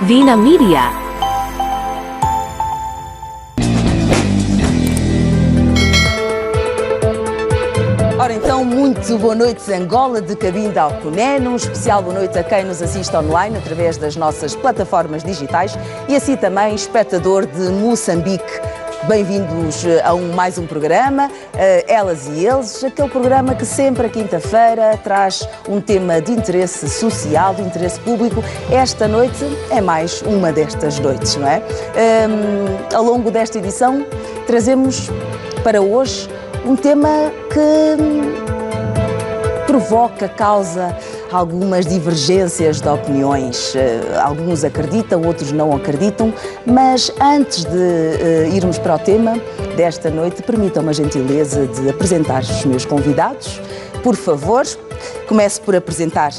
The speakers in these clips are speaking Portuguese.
Vina Media. Ora então, muito boa noite, Angola, de Cabinda ao Cuné, num especial boa noite a quem nos assiste online através das nossas plataformas digitais e assim também espectador de Moçambique. Bem-vindos a mais um programa, Elas e Eles, aquele programa que sempre à quinta-feira traz um tema de interesse social, de interesse público. Esta noite é mais uma destas noites, não é? Ao longo desta edição trazemos para hoje um tema que causa algumas divergências de opiniões. Alguns acreditam, outros não acreditam, mas antes de irmos para o tema desta noite, permitam-me a gentileza de apresentar os meus convidados. Por favor, começo por apresentar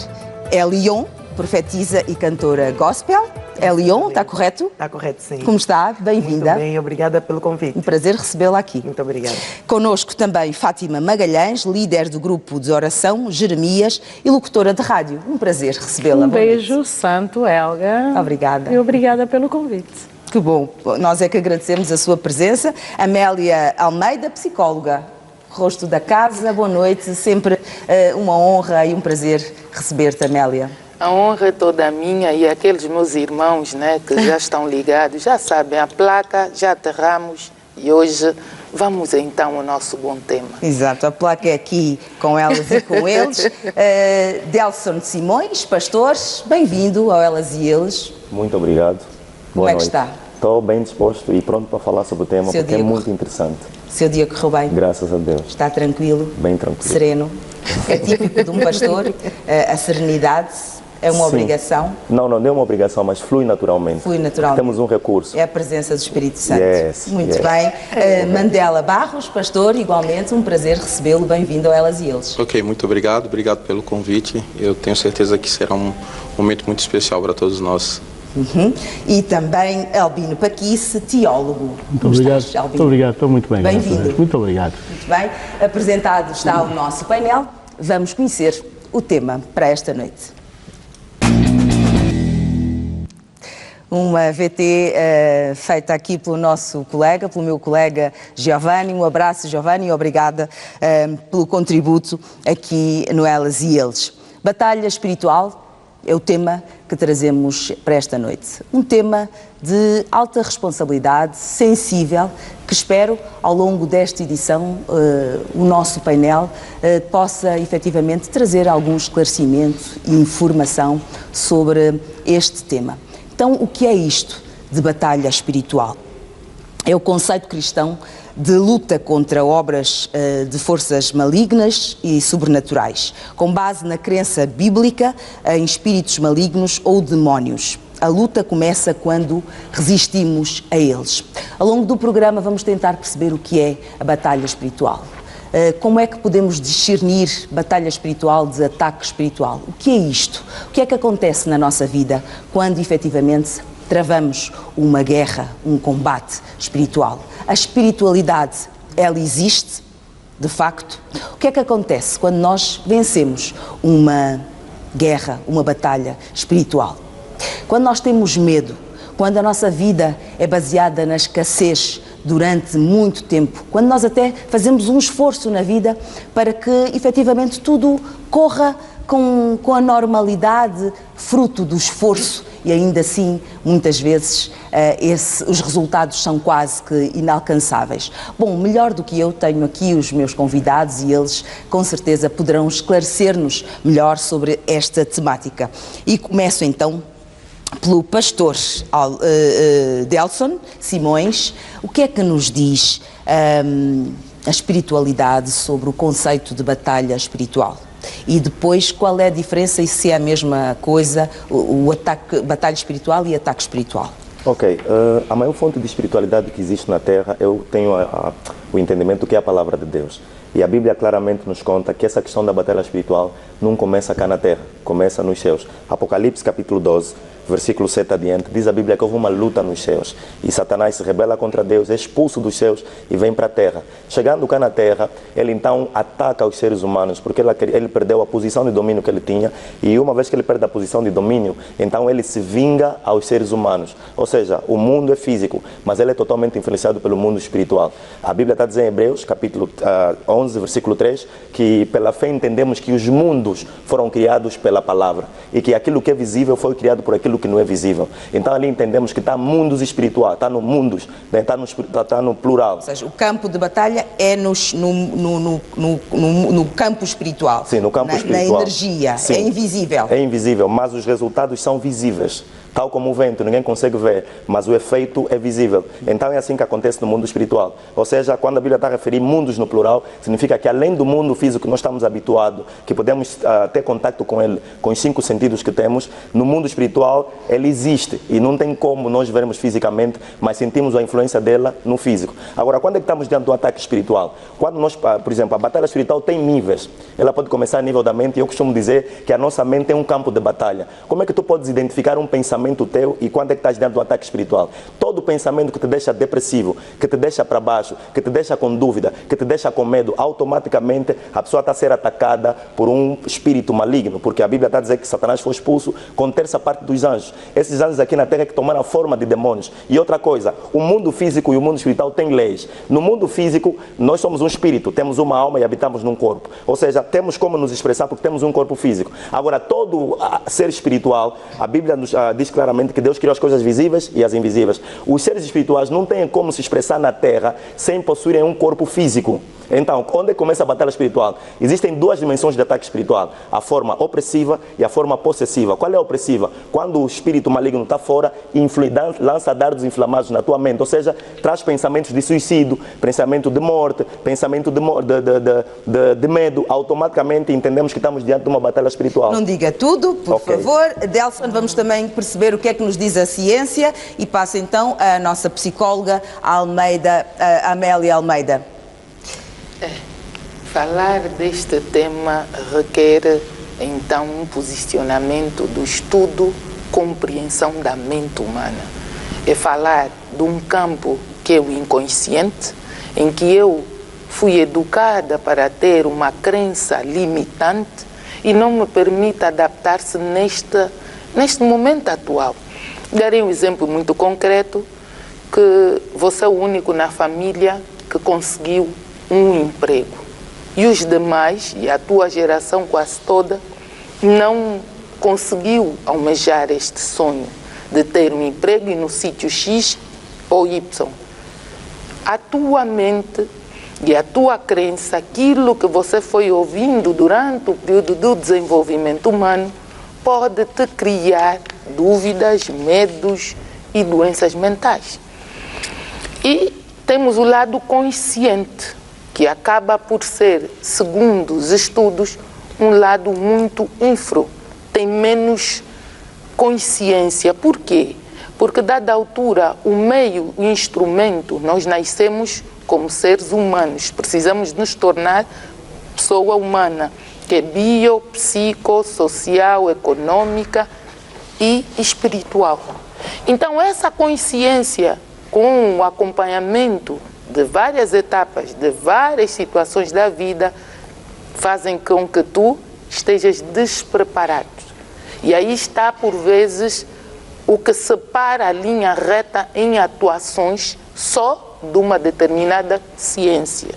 Elion, profetisa e cantora gospel. Elion, está correto? Está correto, sim. Como está? Bem-vinda. Muito bem, obrigada pelo convite. Um prazer recebê-la aqui. Muito obrigada. Connosco também Fátima Magalhães, líder do grupo de oração Jeremias e locutora de rádio. Um prazer recebê-la. Um beijo santo, Helga. Obrigada. E obrigada pelo convite. Que bom. Nós é que agradecemos a sua presença. Amélia Almeida, psicóloga, rosto da casa. Boa noite. Sempre uma honra e um prazer receber-te, Amélia. A honra é toda minha e aqueles meus irmãos, né, que já estão ligados, já sabem a placa, já aterramos e hoje vamos então ao nosso bom tema. Exato, a placa é aqui com elas e com eles. Delson Simões, pastores, bem-vindo ao Elas e Eles. Muito obrigado. Como é que está? Estou bem disposto e pronto para falar sobre o tema, porque é muito interessante. Seu dia correu bem? Graças a Deus. Está tranquilo? Bem tranquilo. Sereno? É típico de um pastor, a serenidade. É uma obrigação? Não é uma obrigação, mas flui naturalmente. Flui naturalmente. Temos um recurso. É a presença do Espírito Santo. Yes, Muito bem. Mandela Barros, pastor, igualmente, um prazer recebê-lo. Bem-vindo ao Elas e Eles. Ok, muito obrigado. Obrigado pelo convite. Eu tenho certeza que será um momento muito especial para todos nós. E também Albino Paquice, teólogo. Muito obrigado. Muito obrigado, estou muito bem. Bem-vindo. Muito obrigado. Muito bem. Apresentado está o nosso painel. Vamos conhecer o tema para esta noite. Uma VT feita aqui pelo nosso colega, pelo meu colega Giovanni. Um abraço, Giovanni, e obrigada pelo contributo aqui no Elas e Eles. Batalha espiritual é o tema que trazemos para esta noite. Um tema de alta responsabilidade, sensível, que espero, ao longo desta edição, o nosso painel possa efetivamente trazer algum esclarecimento e informação sobre este tema. Então, o que é isto de batalha espiritual? É o conceito cristão de luta contra obras de forças malignas e sobrenaturais, com base na crença bíblica em espíritos malignos ou demónios. A luta começa quando resistimos a eles. Ao longo do programa vamos tentar perceber o que é a batalha espiritual. Como é que podemos discernir batalha espiritual de ataque espiritual? O que é isto? O que é que acontece na nossa vida quando efetivamente travamos uma guerra, um combate espiritual? A espiritualidade, ela existe, de facto? O que é que acontece quando nós vencemos uma guerra, uma batalha espiritual? Quando nós temos medo, quando a nossa vida é baseada na escassez durante muito tempo, quando nós até fazemos um esforço na vida para que efetivamente tudo corra com a normalidade, fruto do esforço, e ainda assim, muitas vezes, os resultados são quase que inalcançáveis. Bom, melhor do que eu, tenho aqui os meus convidados e eles, com certeza, poderão esclarecer-nos melhor sobre esta temática. E começo então pelo pastor Delson Simões. O que é que nos diz a espiritualidade sobre o conceito de batalha espiritual? E depois, qual é a diferença e se é a mesma coisa, o ataque, batalha espiritual e ataque espiritual? Ok, a maior fonte de espiritualidade que existe na Terra, eu tenho o entendimento que é a palavra de Deus. E a Bíblia claramente nos conta que essa questão da batalha espiritual não começa cá na Terra, começa nos céus. Apocalipse capítulo 12 versículo 7 adiante, diz a Bíblia que houve uma luta nos céus e Satanás se rebela contra Deus, é expulso dos céus e vem para a terra. Chegando cá na terra, ele então ataca os seres humanos, porque ele perdeu a posição de domínio que ele tinha, e uma vez que ele perde a posição de domínio, então ele se vinga aos seres humanos. Ou seja, o mundo é físico, mas ele é totalmente influenciado pelo mundo espiritual. A Bíblia está dizendo em Hebreus, capítulo 11, versículo 3, que pela fé entendemos que os mundos foram criados pela palavra e que aquilo que é visível foi criado por aquilo que não é visível. Então ali entendemos que está mundos espirituais, está no mundos, está no plural. Ou seja, o campo de batalha é no campo espiritual. Sim, no campo espiritual. Na energia, sim. É invisível. É invisível, mas os resultados são visíveis. Tal como o vento, ninguém consegue ver, mas o efeito é visível. Então é assim que acontece no mundo espiritual. Ou seja, quando a Bíblia está a referir mundos no plural, significa que além do mundo físico que nós estamos habituados, que podemos ter contato com ele, com os 5 sentidos que temos, no mundo espiritual ele existe e não tem como nós vermos fisicamente, mas sentimos a influência dela no físico. Agora, quando é que estamos diante do ataque espiritual? Quando nós, por exemplo, a batalha espiritual tem níveis. Ela pode começar a nível da mente, e eu costumo dizer que a nossa mente é um campo de batalha. Como é que tu podes identificar um pensamento teu e quando é que estás dentro do ataque espiritual? Todo pensamento que te deixa depressivo, que te deixa para baixo, que te deixa com dúvida, que te deixa com medo, automaticamente a pessoa está a ser atacada por um espírito maligno, porque a Bíblia está a dizer que Satanás foi expulso com 1/3 dos anjos. Esses anjos aqui na terra é que tomaram a forma de demônios. E outra coisa, o mundo físico e o mundo espiritual têm leis. No mundo físico, nós somos um espírito, temos uma alma e habitamos num corpo. Ou seja, temos como nos expressar porque temos um corpo físico. Agora, todo ser espiritual, a Bíblia nos diz claramente que Deus criou as coisas visíveis e as invisíveis. Os seres espirituais não têm como se expressar na terra sem possuírem um corpo físico. Então, onde começa a batalha espiritual? Existem 2 dimensões de ataque espiritual, a forma opressiva e a forma possessiva. Qual é a opressiva? Quando o espírito maligno está fora, lança dardos inflamados na tua mente, ou seja, traz pensamentos de suicídio, pensamento de morte, pensamento de medo. Automaticamente entendemos que estamos diante de uma batalha espiritual. Não diga tudo, por favor. Delson, vamos também perceber o que é que nos diz a ciência e passa então a nossa psicóloga Amélia Almeida. Falar deste tema requer então um posicionamento do estudo, compreensão da mente humana. É falar de um campo que é o inconsciente, em que eu fui educada para ter uma crença limitante e não me permite adaptar-se neste momento atual. Darei um exemplo muito concreto, que você é o único na família que conseguiu um emprego. E os demais, e a tua geração quase toda, não conseguiu almejar este sonho de ter um emprego e no sítio X ou Y. A tua mente e a tua crença, aquilo que você foi ouvindo durante o período do desenvolvimento humano, pode te criar dúvidas, medos e doenças mentais. E temos o lado consciente, que acaba por ser, segundo os estudos, um lado muito infro, tem menos consciência. Por quê? Porque, dada a altura, o meio, o instrumento, nós nascemos como seres humanos, precisamos nos tornar pessoa humana, que é bio, psico, social, econômica e espiritual. Então, essa consciência, com o acompanhamento de várias etapas, de várias situações da vida, fazem com que tu estejas despreparado. E aí está, por vezes, o que separa a linha reta em atuações só de uma determinada ciência.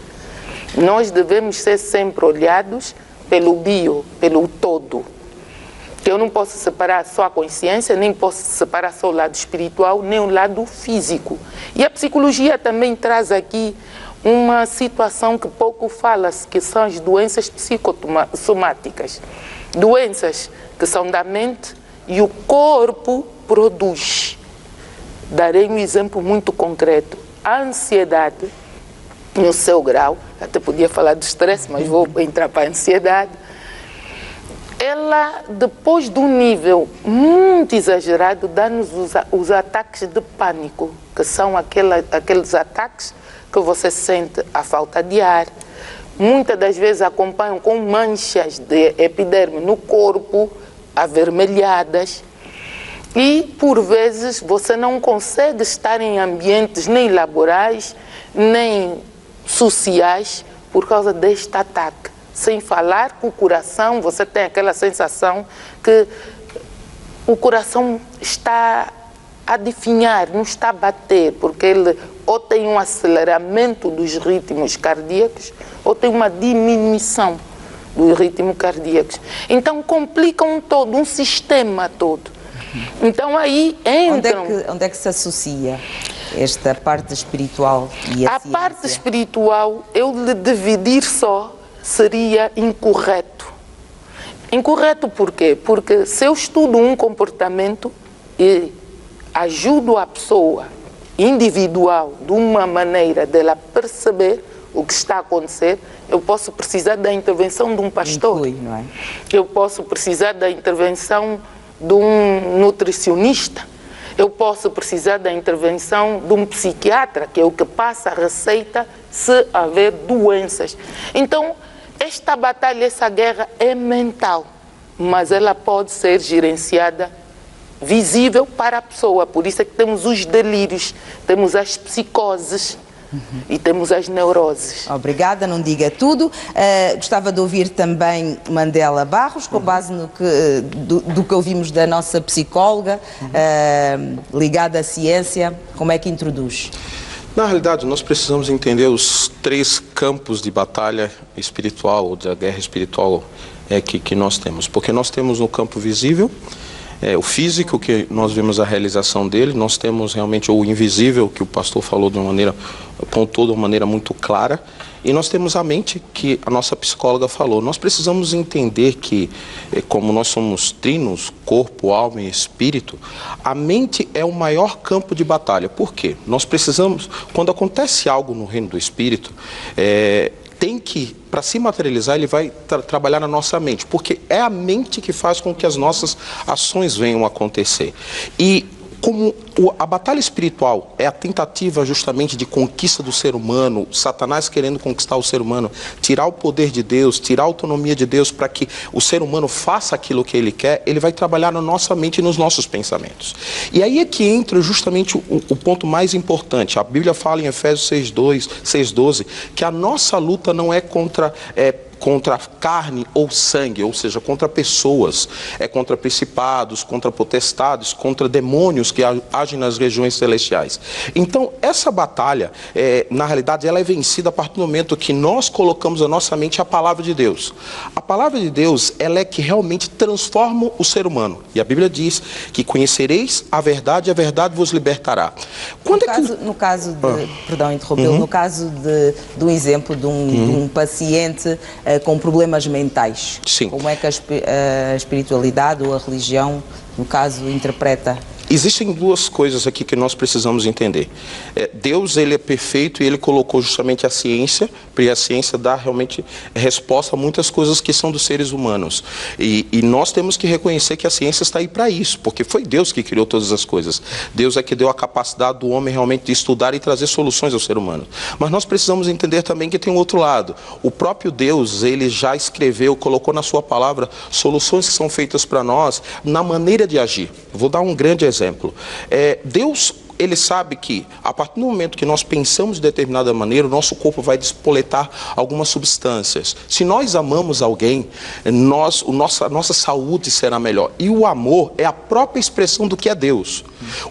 Nós devemos ser sempre olhados pelo bio, pelo todo. Eu não posso separar só a consciência, nem posso separar só o lado espiritual, nem o lado físico. E a psicologia também traz aqui uma situação que pouco fala-se, que são as doenças psicossomáticas. Doenças que são da mente e o corpo produz. Darei um exemplo muito concreto. A ansiedade, no seu grau, até podia falar do estresse, mas vou entrar para a ansiedade. Ela, depois de um nível muito exagerado, dá-nos os ataques de pânico, que são aqueles ataques que você sente a falta de ar. Muitas das vezes acompanham com manchas de epiderme no corpo, avermelhadas. E, por vezes, você não consegue estar em ambientes nem laborais, nem sociais, por causa deste ataque. Sem falar que o coração, você tem aquela sensação que o coração está a definhar, não está a bater, porque ele ou tem um aceleramento dos ritmos cardíacos, ou tem uma diminuição dos ritmos cardíacos. Então, complicam todo, um sistema todo. Então, aí entram... Onde é que se associa esta parte espiritual e a ciência? Parte espiritual, eu lhe dividir só, seria incorreto. Incorreto por quê? Porque se eu estudo um comportamento e ajudo a pessoa individual de uma maneira dela perceber o que está a acontecer, eu posso precisar da intervenção de um pastor. Inclui, não é? Eu posso precisar da intervenção de um nutricionista. Eu posso precisar da intervenção de um psiquiatra, que é o que passa a receita se haver doenças. Então, esta batalha, essa guerra é mental, mas ela pode ser gerenciada visível para a pessoa. Por isso é que temos os delírios, temos as psicoses e temos as neuroses. Obrigada, não diga tudo. Gostava de ouvir também Mandela Barros, com base no do que ouvimos da nossa psicóloga, ligada à ciência. Como é que introduz? Na realidade, nós precisamos entender os 3 campos de batalha espiritual, ou da guerra espiritual que nós temos. Porque nós temos no campo visível, o físico, que nós vemos a realização dele, nós temos realmente o invisível, que o pastor falou de uma maneira, pontuou de uma maneira muito clara, e nós temos a mente, que a nossa psicóloga falou. Nós precisamos entender que, como nós somos trinos, corpo, alma e espírito, a mente é o maior campo de batalha. Por quê? Nós precisamos, quando acontece algo no reino do espírito, tem que, para se materializar, ele vai trabalhar na nossa mente, porque é a mente que faz com que as nossas ações venham a acontecer. E como a batalha espiritual é a tentativa justamente de conquista do ser humano, Satanás querendo conquistar o ser humano, tirar o poder de Deus, tirar a autonomia de Deus para que o ser humano faça aquilo que ele quer, ele vai trabalhar na nossa mente e nos nossos pensamentos. E aí é que entra justamente o ponto mais importante. A Bíblia fala em Efésios 6:12, que a nossa luta não é contra carne ou sangue, ou seja, contra pessoas, contra principados, contra potestades, contra demônios que agem nas regiões celestiais. Então, essa batalha, na realidade, ela é vencida a partir do momento que nós colocamos na nossa mente a palavra de Deus. A palavra de Deus, ela é que realmente transforma o ser humano. E a Bíblia diz que conhecereis a verdade e a verdade vos libertará. No caso de, perdão, interrompê-lo, no caso do exemplo de um paciente com problemas mentais. Sim. Como é que a espiritualidade ou a religião, no caso, interpreta? Existem 2 coisas aqui que nós precisamos entender. Deus, ele é perfeito e ele colocou justamente a ciência, porque a ciência dá realmente resposta a muitas coisas que são dos seres humanos. E nós temos que reconhecer que a ciência está aí para isso, porque foi Deus que criou todas as coisas. Deus é que deu a capacidade do homem realmente de estudar e trazer soluções ao ser humano. Mas nós precisamos entender também que tem um outro lado. O próprio Deus, ele já escreveu, colocou na sua palavra soluções que são feitas para nós na maneira de agir. Vou dar um grande exemplo. Deus, ele sabe que a partir do momento que nós pensamos de determinada maneira, o nosso corpo vai despoletar algumas substâncias. Se nós amamos alguém, nossa saúde será melhor. E o amor é a própria expressão do que é Deus.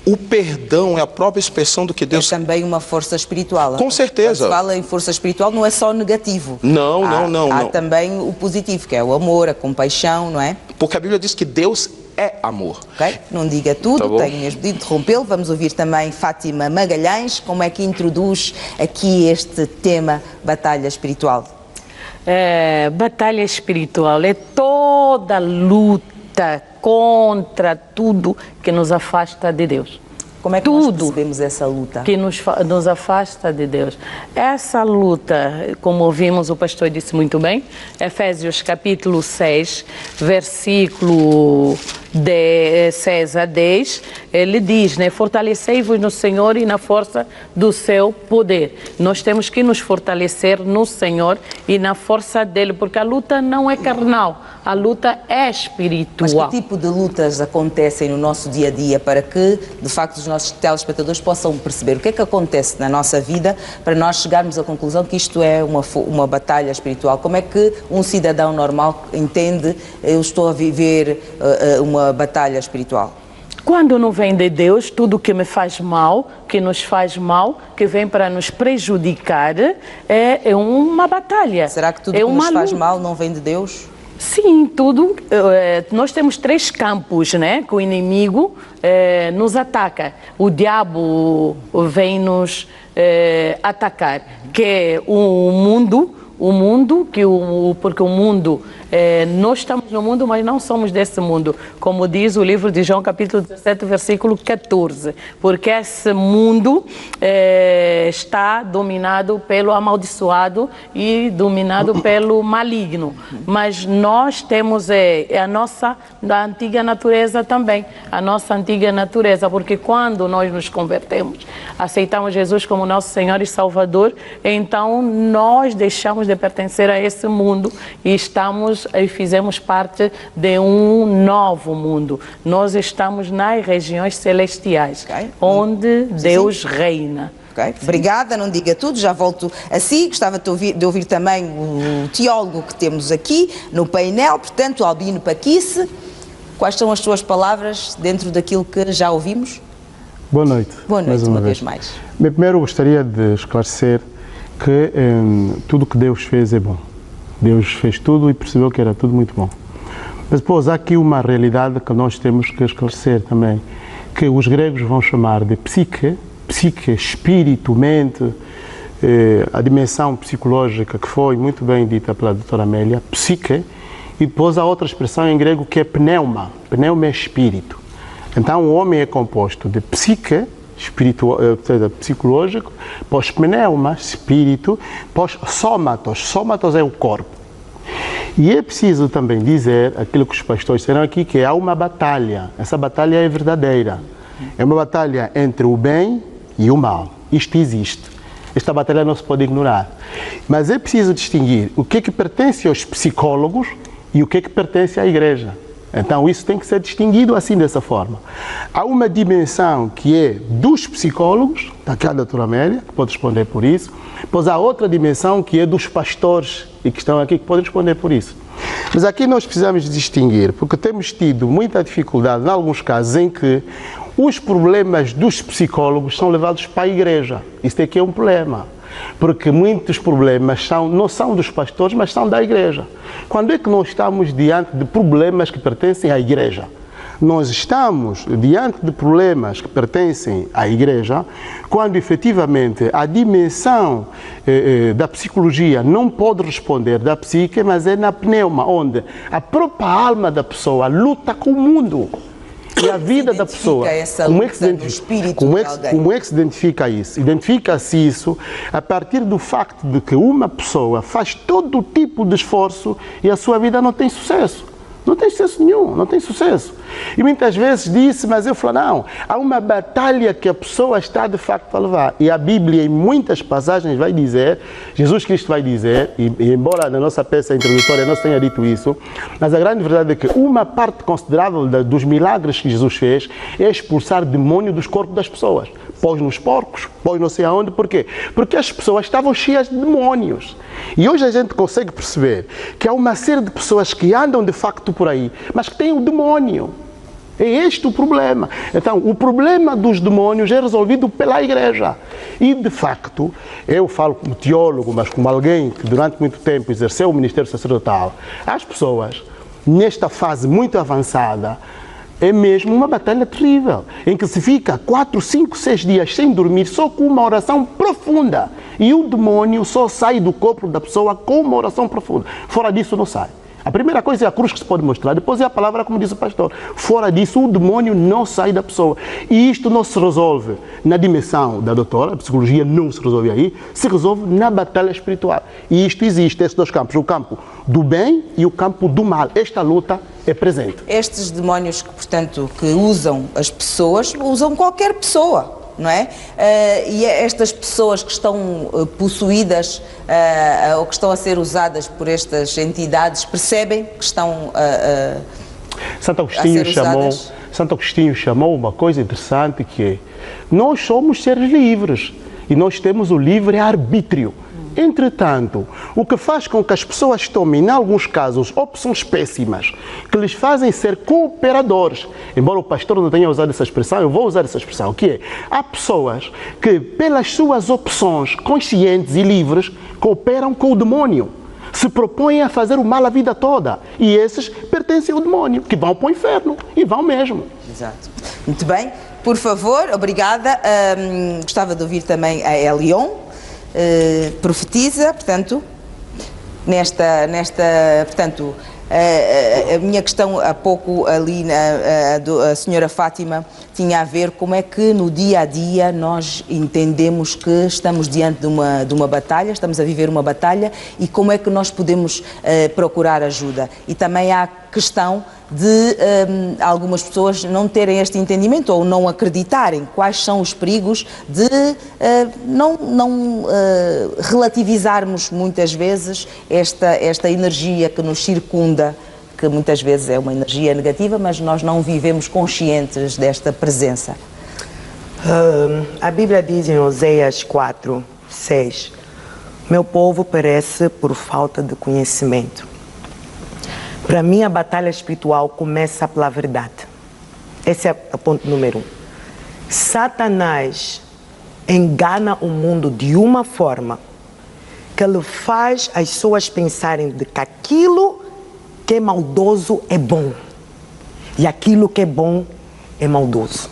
O perdão é a própria expressão do que Deus... É também uma força espiritual. Com certeza. Quando se fala em força espiritual, não é só negativo. Não. Há também o positivo, que é o amor, a compaixão, não é? Porque a Bíblia diz que Deus é amor. Ok? Não diga tudo, tenho mesmo de interrompê-lo. Vamos ouvir também Fátima Magalhães, como é que introduz aqui este tema batalha espiritual. Batalha espiritual é toda luta contra tudo que nos afasta de Deus. Como é que nós percebemos essa luta? Que nos afasta de Deus. Essa luta, como ouvimos, o pastor disse muito bem, Efésios capítulo 6, versículo César 10, ele diz, né, fortalecei-vos no Senhor e na força do seu poder. Nós temos que nos fortalecer no Senhor e na força dele, porque a luta não é carnal, a luta é espiritual. Mas que tipo de lutas acontecem no nosso dia a dia para que, de facto, os nossos telespectadores possam perceber o que é que acontece na nossa vida para nós chegarmos à conclusão que isto é uma batalha espiritual? Como é que um cidadão normal entende, eu estou a viver uma batalha espiritual? Quando não vem de Deus, tudo que me faz mal, que nos faz mal, que vem para nos prejudicar, é uma batalha. Será que tudo que nos faz mal não vem de Deus? Sim, tudo. Nós temos 3 campos, né, que o inimigo nos ataca. O diabo vem nos atacar, que é o mundo, porque o mundo, nós estamos no mundo, mas não somos desse mundo, como diz o livro de João, capítulo 17, versículo 14, porque esse mundo está dominado pelo amaldiçoado e dominado pelo maligno, mas nós temos a nossa antiga natureza também, a nossa antiga natureza, porque quando nós nos convertemos, aceitamos Jesus como nosso Senhor e Salvador, então nós deixamos de pertencer a esse mundo e fizemos parte de um novo mundo. Nós estamos nas regiões celestiais, onde Deus reina. Okay. Obrigada, não diga tudo, já volto a si. Gostava de ouvir também o teólogo que temos aqui no painel, portanto, Albino Paquice. Quais são as suas palavras dentro daquilo que já ouvimos? Boa noite. Boa noite, uma vez mais. Bem, primeiro gostaria de esclarecer que tudo que Deus fez é bom. Deus fez tudo e percebeu que era tudo muito bom. Mas depois há aqui uma realidade que nós temos que esclarecer também, que os gregos vão chamar de psique, espírito, mente, a dimensão psicológica que foi muito bem dita pela doutora Amélia, psique, e depois há outra expressão em grego que é pneuma. Pneuma é espírito. Então o homem é composto de psique, psicológico, pós pneuma, espírito, pós somatos. Somatos é o corpo. E é preciso também dizer aquilo que os pastores disseram aqui, que há uma batalha. Essa batalha é verdadeira. É uma batalha entre o bem e o mal. Isto existe. Esta batalha não se pode ignorar. Mas é preciso distinguir o que é que pertence aos psicólogos e o que é que pertence à igreja. Então isso tem que ser distinguido assim, dessa forma. Há uma dimensão que é dos psicólogos, está cá a doutora Amélia, que pode responder por isso, pois há outra dimensão que é dos pastores, e que estão aqui, que podem responder por isso. Mas aqui nós precisamos distinguir, porque temos tido muita dificuldade, em alguns casos, em que os problemas dos psicólogos são levados para a igreja. Isso aqui é um problema. Porque muitos problemas não são dos pastores, mas são da igreja. Quando é que nós estamos diante de problemas que pertencem à igreja? Nós estamos diante de problemas que pertencem à igreja quando efetivamente a dimensão da psicologia não pode responder da psique, mas é na pneuma, onde a própria alma da pessoa luta com o mundo. E a vida da pessoa, como é que se identifica isso? Identifica-se isso a partir do facto de que uma pessoa faz todo tipo de esforço e a sua vida não tem sucesso. Não tem sucesso nenhum, não tem sucesso. E muitas vezes disse, mas eu falo, não, há uma batalha que a pessoa está de facto a levar. E a Bíblia, em muitas passagens, vai dizer, Jesus Cristo vai dizer, e embora na nossa peça introdutória não se tenha dito isso, mas a grande verdade é que uma parte considerável dos milagres que Jesus fez é expulsar demônio dos corpos das pessoas. Pôs nos porcos, pôs não sei aonde, por quê? Porque as pessoas estavam cheias de demónios. E hoje a gente consegue perceber que há uma série de pessoas que andam de facto por aí, mas que têm o demónio. É este o problema. Então, o problema dos demónios é resolvido pela igreja. E, de facto, eu falo como teólogo, mas como alguém que durante muito tempo exerceu o ministério sacerdotal, as pessoas, nesta fase muito avançada, é mesmo uma batalha terrível, em que se fica 4, 5, 6 dias sem dormir, só com uma oração profunda. E o demônio só sai do corpo da pessoa com uma oração profunda. Fora disso, não sai. A primeira coisa é a cruz que se pode mostrar, depois é a palavra, como diz o pastor. Fora disso, o demônio não sai da pessoa. E isto não se resolve na dimensão da doutora, a psicologia não se resolve aí, se resolve na batalha espiritual. E isto existe, esses dois campos, o campo do bem e o campo do mal. Esta luta é presente. Estes demónios que, portanto, que usam as pessoas, usam qualquer pessoa, não é? E estas pessoas que estão possuídas ou que estão a ser usadas por estas entidades percebem que estão Santo a ser usadas? Santo Agostinho chamou uma coisa interessante que é: nós somos seres livres e nós temos o livre-arbítrio. Entretanto, o que faz com que as pessoas tomem, em alguns casos, opções péssimas, que lhes fazem ser cooperadores, embora o pastor não tenha usado essa expressão, eu vou usar essa expressão, que é: há pessoas que, pelas suas opções conscientes e livres, cooperam com o demónio, se propõem a fazer o mal a vida toda, e esses pertencem ao demónio, que vão para o inferno, e vão mesmo. Exato. Muito bem. Por favor, obrigada. Gostava de ouvir também a Elion. Profetiza, portanto, portanto, a minha questão há pouco ali, a senhora Fátima, tinha a ver como é que no dia a dia nós entendemos que estamos diante de uma batalha, estamos a viver uma batalha, e como é que nós podemos procurar ajuda. E também há a questão de algumas pessoas não terem este entendimento ou não acreditarem quais são os perigos de não relativizarmos muitas vezes esta energia que nos circunda, que muitas vezes é uma energia negativa, mas nós não vivemos conscientes desta presença. A Bíblia diz em Oséias 4:6: meu povo perece por falta de conhecimento. Para mim, a batalha espiritual começa pela verdade. Esse é o ponto número 1. Satanás engana o mundo de uma forma que ele faz as pessoas pensarem de que aquilo que é maldoso é bom e aquilo que é bom é maldoso.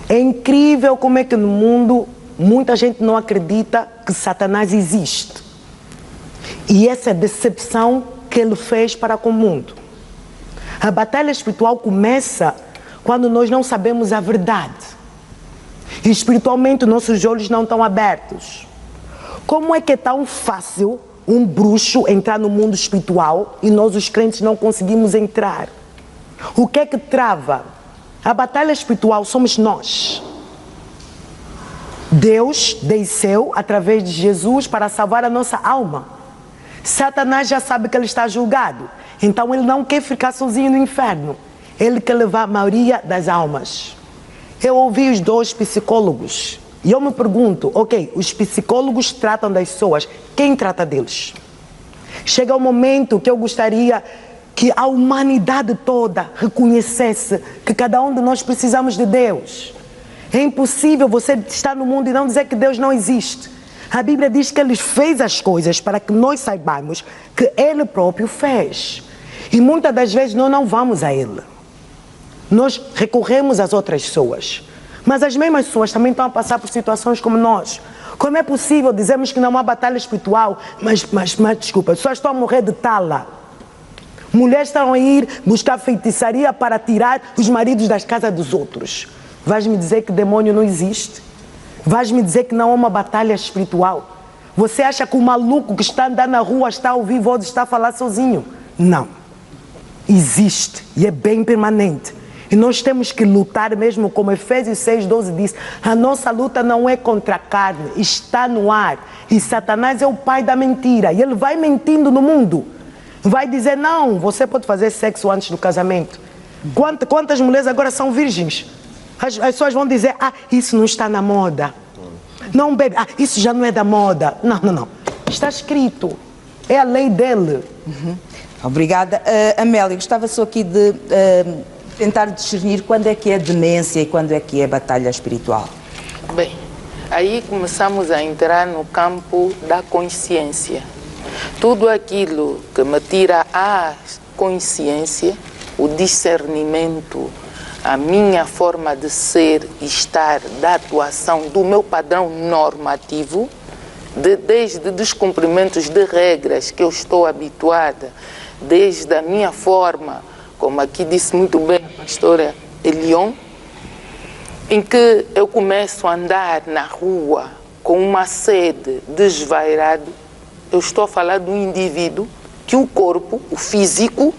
É incrível como é que no mundo muita gente não acredita que Satanás existe. E essa decepção que ele fez para com o mundo. A batalha espiritual começa quando nós não sabemos a verdade. E espiritualmente nossos olhos não estão abertos. Como é que é tão fácil um bruxo entrar no mundo espiritual e nós os crentes não conseguimos entrar? O que é que trava? A batalha espiritual somos nós. Deus desceu através de Jesus para salvar a nossa alma. Satanás já sabe que ele está julgado, então ele não quer ficar sozinho no inferno. Ele quer levar a maioria das almas. Eu ouvi os 2 psicólogos e eu me pergunto, ok, os psicólogos tratam das pessoas, quem trata deles? Chega um momento que eu gostaria que a humanidade toda reconhecesse que cada um de nós precisamos de Deus. É impossível você estar no mundo e não dizer que Deus não existe. A Bíblia diz que Ele fez as coisas para que nós saibamos que Ele próprio fez. E muitas das vezes nós não vamos a Ele. Nós recorremos às outras pessoas. Mas as mesmas pessoas também estão a passar por situações como nós. Como é possível dizermos que não há batalha espiritual, mas desculpa, as pessoas estão a morrer de tala. Mulheres estão a ir buscar feitiçaria para tirar os maridos das casas dos outros. Vais-me dizer que demônio não existe? Vais-me dizer que não há uma batalha espiritual? Você acha que o maluco que está andando na rua está a ouvir voz, está a falar sozinho? Não. Existe e é bem permanente. E nós temos que lutar mesmo, como Efésios 6:12 diz, a nossa luta não é contra a carne, está no ar. E Satanás é o pai da mentira. E ele vai mentindo no mundo. Vai dizer, não, você pode fazer sexo antes do casamento. Quantas mulheres agora são virgens? As pessoas vão dizer, isso não está na moda. Não bebe, isso já não é da moda. Não. Está escrito. É a lei dele. Obrigada. Amélia, gostava só aqui de tentar discernir quando é que é demência e quando é que é batalha espiritual. Bem, aí começamos a entrar no campo da consciência. Tudo aquilo que me tira a consciência, o discernimento, a minha forma de ser e estar, da atuação, do meu padrão normativo, desde descumprimentos de regras que eu estou habituada, desde a minha forma, como aqui disse muito bem a pastora Elion, em que eu começo a andar na rua com uma sede desvairada. Eu estou a falar do indivíduo que o corpo, o físico,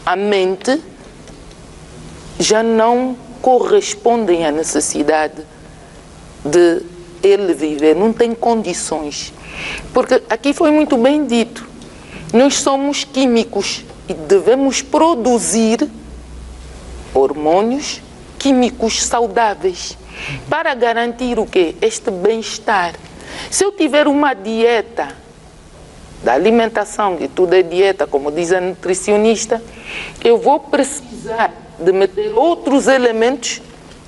a mente, já não correspondem à necessidade de ele viver, não tem condições. Porque aqui foi muito bem dito, nós somos químicos e devemos produzir hormônios químicos saudáveis para garantir o quê? Este bem-estar. Se eu tiver uma dieta da alimentação, que tudo é dieta, como diz a nutricionista, eu vou precisar de meter outros elementos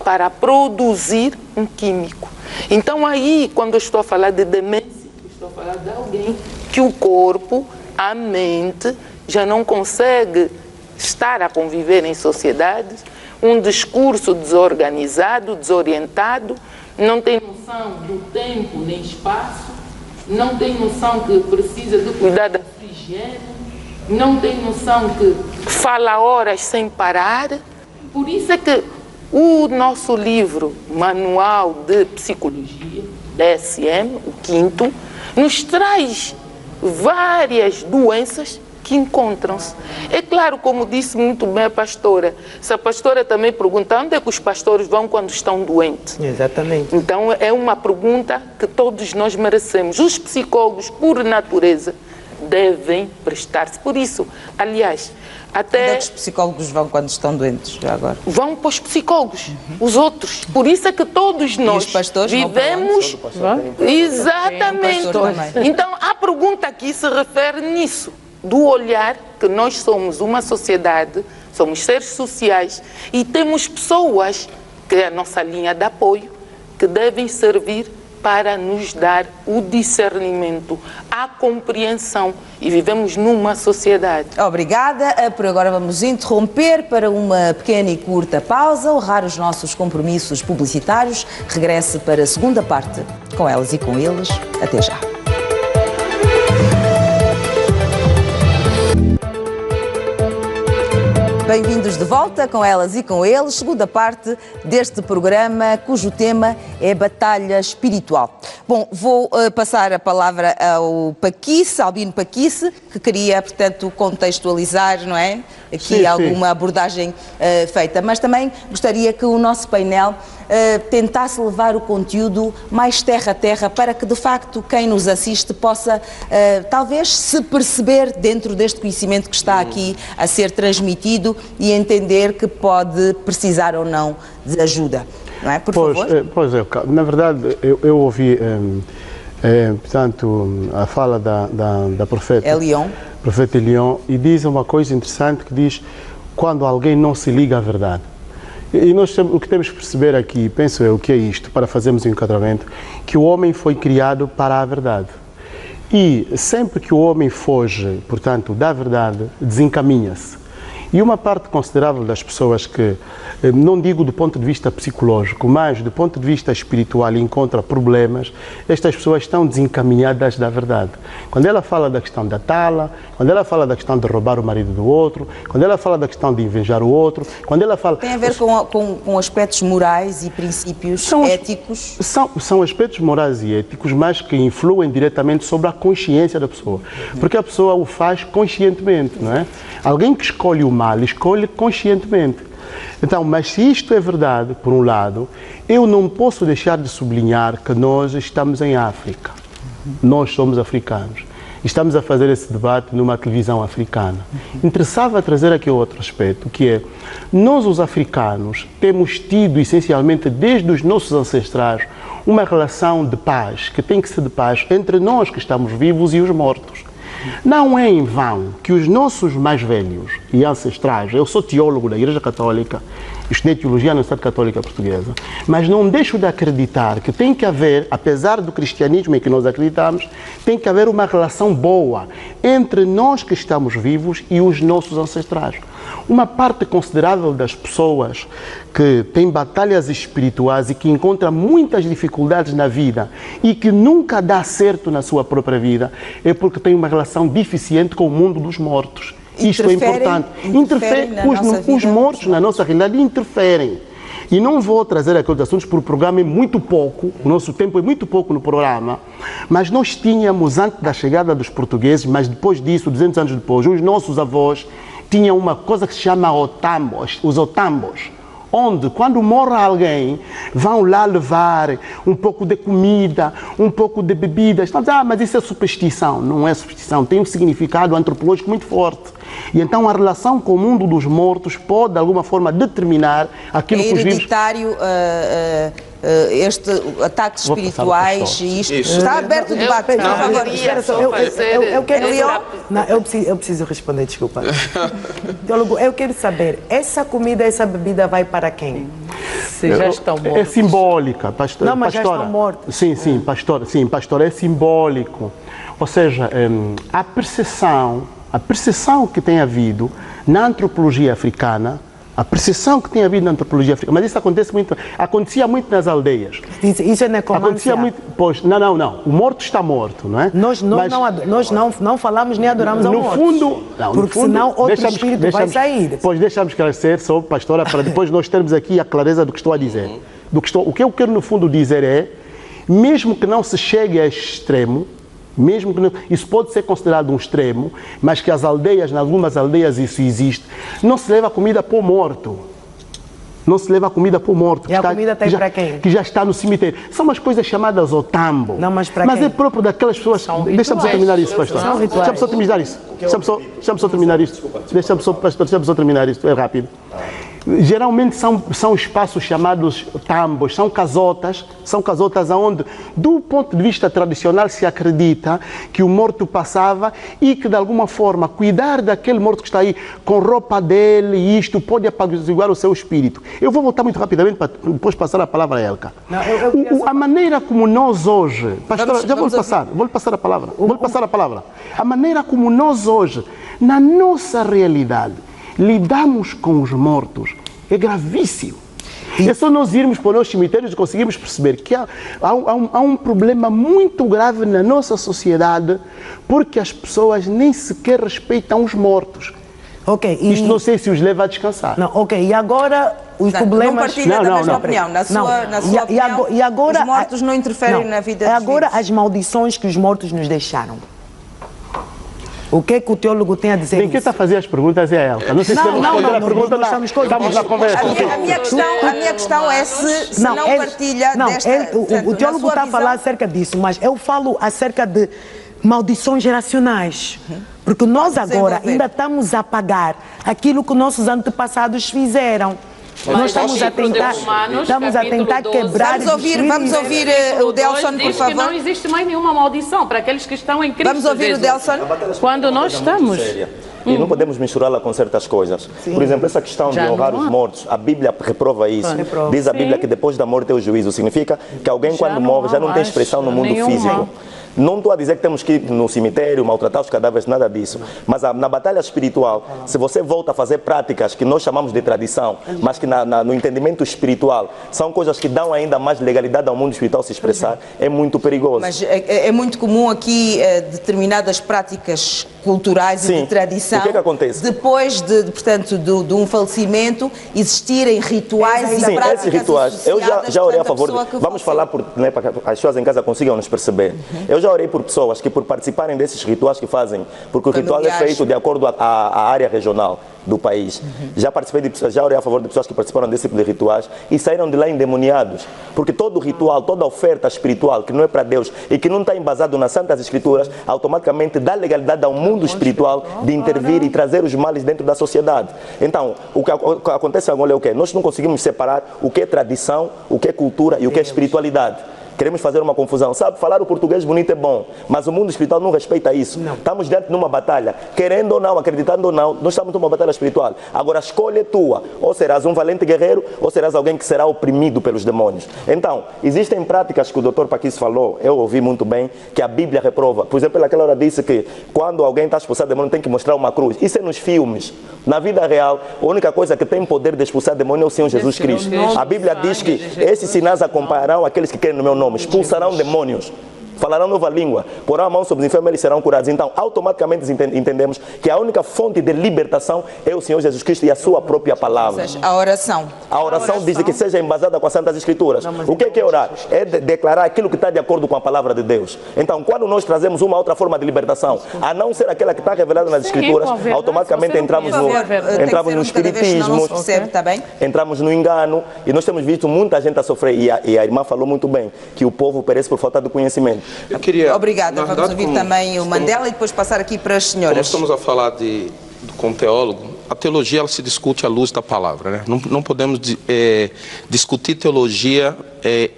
para produzir um químico. Então aí, quando eu estou a falar de demência, eu estou a falar de alguém que o corpo, a mente, já não consegue estar a conviver em sociedade, um discurso desorganizado, desorientado, não tem noção do tempo nem espaço, não tem noção que precisa de cuidar da sua higiene, não tem noção que fala horas sem parar. Por isso é que o nosso livro, Manual de Psicologia, DSM, o 5º, nos traz várias doenças que encontram-se. É claro, como disse muito bem a pastora, se a pastora também pergunta onde é que os pastores vão quando estão doentes. Exatamente. Então é uma pergunta que todos nós merecemos. Os psicólogos, por natureza, devem prestar-se. Por isso, aliás, até... Onde é que os psicólogos vão quando estão doentes, já agora? Vão para os psicólogos, os outros. Por isso é que todos nós os pastores vivemos... Exatamente. Então, a pergunta aqui se refere nisso, do olhar que nós somos uma sociedade, somos seres sociais e temos pessoas, que é a nossa linha de apoio, que devem servir para nos dar o discernimento, a compreensão, e vivemos numa sociedade. Obrigada. Por agora vamos interromper para uma pequena e curta pausa, honrar os nossos compromissos publicitários. Regresse para a segunda parte, com elas e com eles. Até já. Bem-vindos de volta com elas e com eles, segunda parte deste programa cujo tema é Batalha Espiritual. Bom, vou passar a palavra ao Paquice, Albino Paquice, que queria, portanto, contextualizar, não é? Aqui alguma abordagem feita, mas também gostaria que o nosso painel tentasse levar o conteúdo mais terra a terra para que, de facto, quem nos assiste possa, talvez, se perceber dentro deste conhecimento que está aqui a ser transmitido e entender que pode precisar ou não de ajuda. Não é? Por favor. Pois é, na verdade, eu ouvi, portanto, a fala da profeta Elion. Profeta Elion, e diz uma coisa interessante que diz, quando alguém não se liga à verdade. E nós o que temos que perceber aqui, penso eu, que é isto, para fazermos um enquadramento, que o homem foi criado para a verdade. E sempre que o homem foge, portanto, da verdade, desencaminha-se. E uma parte considerável das pessoas que, não digo do ponto de vista psicológico, mas do ponto de vista espiritual, encontra problemas, estas pessoas estão desencaminhadas da verdade. Quando ela fala da questão da tala, quando ela fala da questão de roubar o marido do outro, quando ela fala da questão de invejar o outro, quando ela fala... Tem a ver com aspectos morais e princípios éticos? São aspectos morais e éticos, mas que influem diretamente sobre a consciência da pessoa. Porque a pessoa o faz conscientemente, não é? Alguém que escolhe o mal, escolhe conscientemente. Então, mas se isto é verdade, por um lado, eu não posso deixar de sublinhar que nós estamos em África. Nós somos africanos. Estamos a fazer esse debate numa televisão africana. Interessava trazer aqui outro aspecto, que é, nós os africanos temos tido, essencialmente, desde os nossos ancestrais, uma relação de paz, que tem que ser de paz entre nós que estamos vivos e os mortos. Não é em vão que os nossos mais velhos e ancestrais, eu sou teólogo da Igreja Católica, estudei teologia na Universidade Católica Portuguesa, mas não deixo de acreditar que tem que haver, apesar do cristianismo em que nós acreditamos, tem que haver uma relação boa entre nós que estamos vivos e os nossos ancestrais. Uma parte considerável das pessoas que têm batalhas espirituais e que encontram muitas dificuldades na vida e que nunca dá certo na sua própria vida é porque tem uma relação deficiente com o mundo dos mortos. Isto é importante. Os mortos na nossa realidade interferem. E não vou trazer aqueles assuntos porque o programa é muito pouco, o nosso tempo é muito pouco no programa, mas nós tínhamos, antes da chegada dos portugueses, mas depois disso, 200 anos depois, os nossos avós tinham uma coisa que se chama otambos, os otambos, onde, quando morre alguém, vão lá levar um pouco de comida, um pouco de bebidas. Então, mas isso é superstição. Não é superstição, tem um significado antropológico muito forte. E então a relação com o mundo dos mortos pode, de alguma forma, determinar aquilo que os livros... ataques espirituais, isto está aberto o debate. Eu preciso responder, desculpa. Teólogo, eu quero saber, essa comida, essa bebida vai para quem? Se já estão mortos. É simbólica, pastor. Não, mas pastora, já estão mortos. Sim, pastor, é simbólico. Ou seja, a percepção que tem havido na antropologia africana, mas isso acontecia muito nas aldeias. Isso é necromancia. Acontecia muito, pois, não, o morto está morto, não é? Nós não falamos nem adoramos ao morto. Porque senão outro espírito vai sair. Pois deixa-me esclarecer, só, pastora, para depois nós termos aqui a clareza do que estou a dizer. O que eu quero, no fundo, dizer é, mesmo que não se chegue a este extremo, isso pode ser considerado um extremo, mas que as aldeias, em algumas aldeias isso existe, não se leva comida para o morto. Não se leva comida para o morto. E a comida tem para quem? Que já está no cemitério. São umas coisas chamadas otambo. Não, mas para quem? É próprio daquelas pessoas... Deixa-me só terminar isso, pastor. Deixa-me só terminar isso. Deixa-me só terminar isso. É rápido. Geralmente são espaços chamados tambos, são casotas onde, do ponto de vista tradicional, se acredita que o morto passava e que, de alguma forma, cuidar daquele morto que está aí com roupa dele, e isto pode apaziguar o seu espírito. Eu vou voltar muito rapidamente para depois passar a palavra a Elka. A maneira como nós hoje... Pastor, vou-lhe passar a palavra. A maneira como nós hoje, na nossa realidade, lidamos com os mortos é gravíssimo. É só nós irmos para os cemitérios e conseguirmos perceber que há um problema muito grave na nossa sociedade, porque as pessoas nem sequer respeitam os mortos. Isto não sei se os leva a descansar. E agora os problemas... Não partilha da mesma opinião. Na sua opinião, os mortos não interferem na vida dos agora vivos. As maldições que os mortos nos deixaram. O que é que o teólogo tem a dizer? Quem está a fazer as perguntas é a Elka. Não sei se vamos responder a pergunta. Estamos na conversa. A minha questão é se não partilha desta... O teólogo está a falar acerca disso, mas eu falo acerca de maldições geracionais. Porque nós agora ainda estamos a pagar aquilo que nossos antepassados fizeram. Nós estamos a tentar quebrar... Vamos ouvir o Delson, por favor. Que não existe mais nenhuma maldição para aqueles que estão em Cristo. Vamos ouvir o Delson. Quando nós estamos... E não podemos misturá-la com certas coisas. Sim. Por exemplo, essa questão de honrar os mortos, a Bíblia reprova isso. Diz a Bíblia que depois da morte é o juízo. Significa que alguém, quando morre, já não tem expressão no mundo físico. Não estou a dizer que temos que ir no cemitério, maltratar os cadáveres, nada disso. Mas na batalha espiritual, se você volta a fazer práticas que nós chamamos de tradição, mas que no entendimento espiritual são coisas que dão ainda mais legalidade ao mundo espiritual se expressar, é muito perigoso. Mas é muito comum aqui determinadas práticas culturais e de tradição. O que é que acontece? Depois de um falecimento, existirem rituais e práticas esses rituais. Eu já orei a favor vamos falar para que as pessoas em casa consigam nos perceber. Eu já orei por pessoas que, por participarem desses rituais que fazem, porque o ritual é feito de acordo à área regional do país. Já orei a favor de pessoas que participaram desse tipo de rituais e saíram de lá endemoniados. Porque todo ritual, toda oferta espiritual que não é para Deus e que não está embasado nas Santas Escrituras, automaticamente dá legalidade ao mundo espiritual de intervir e trazer os males dentro da sociedade. Então, o que acontece agora é o quê? Nós não conseguimos separar o que é tradição, o que é cultura e o que é espiritualidade. Queremos fazer uma confusão. Sabe, falar o português bonito é bom, mas o mundo espiritual não respeita isso. Estamos diante de uma batalha. Querendo ou não, acreditando ou não, nós estamos numa batalha espiritual. Agora, a escolha é tua. Ou serás um valente guerreiro, ou serás alguém que será oprimido pelos demônios. Então, existem práticas que o Dr. Paquis falou, eu ouvi muito bem, que a Bíblia reprova. Por exemplo, naquela hora disse que quando alguém está expulsado de demônio, tem que mostrar uma cruz. Isso é nos filmes. Na vida real, a única coisa que tem poder de expulsar demônio é o Senhor Jesus Cristo. A Bíblia diz que esses sinais acompanharão aqueles que querem no meu nome. Expulsarão demônios. falarão nova língua, porão a mão sobre os enfermos, eles serão curados. Então, automaticamente entendemos que a única fonte de libertação é o Senhor Jesus Cristo e a sua própria palavra. Ou seja, a oração. A oração diz que seja embasada com as Santas Escrituras. O que é orar? É declarar aquilo que está de acordo com a palavra de Deus. Então, quando nós trazemos uma outra forma de libertação, a não ser aquela que está revelada nas Escrituras, automaticamente entramos no espiritismo, entramos no engano, e nós temos visto muita gente a sofrer, e a irmã falou muito bem, que o povo perece por falta de conhecimento. Obrigada, vamos ouvir também o Mandela e depois passar aqui para as senhoras. Nós estamos a falar com teólogo, a teologia ela se discute à luz da palavra, né? Não podemos discutir teologia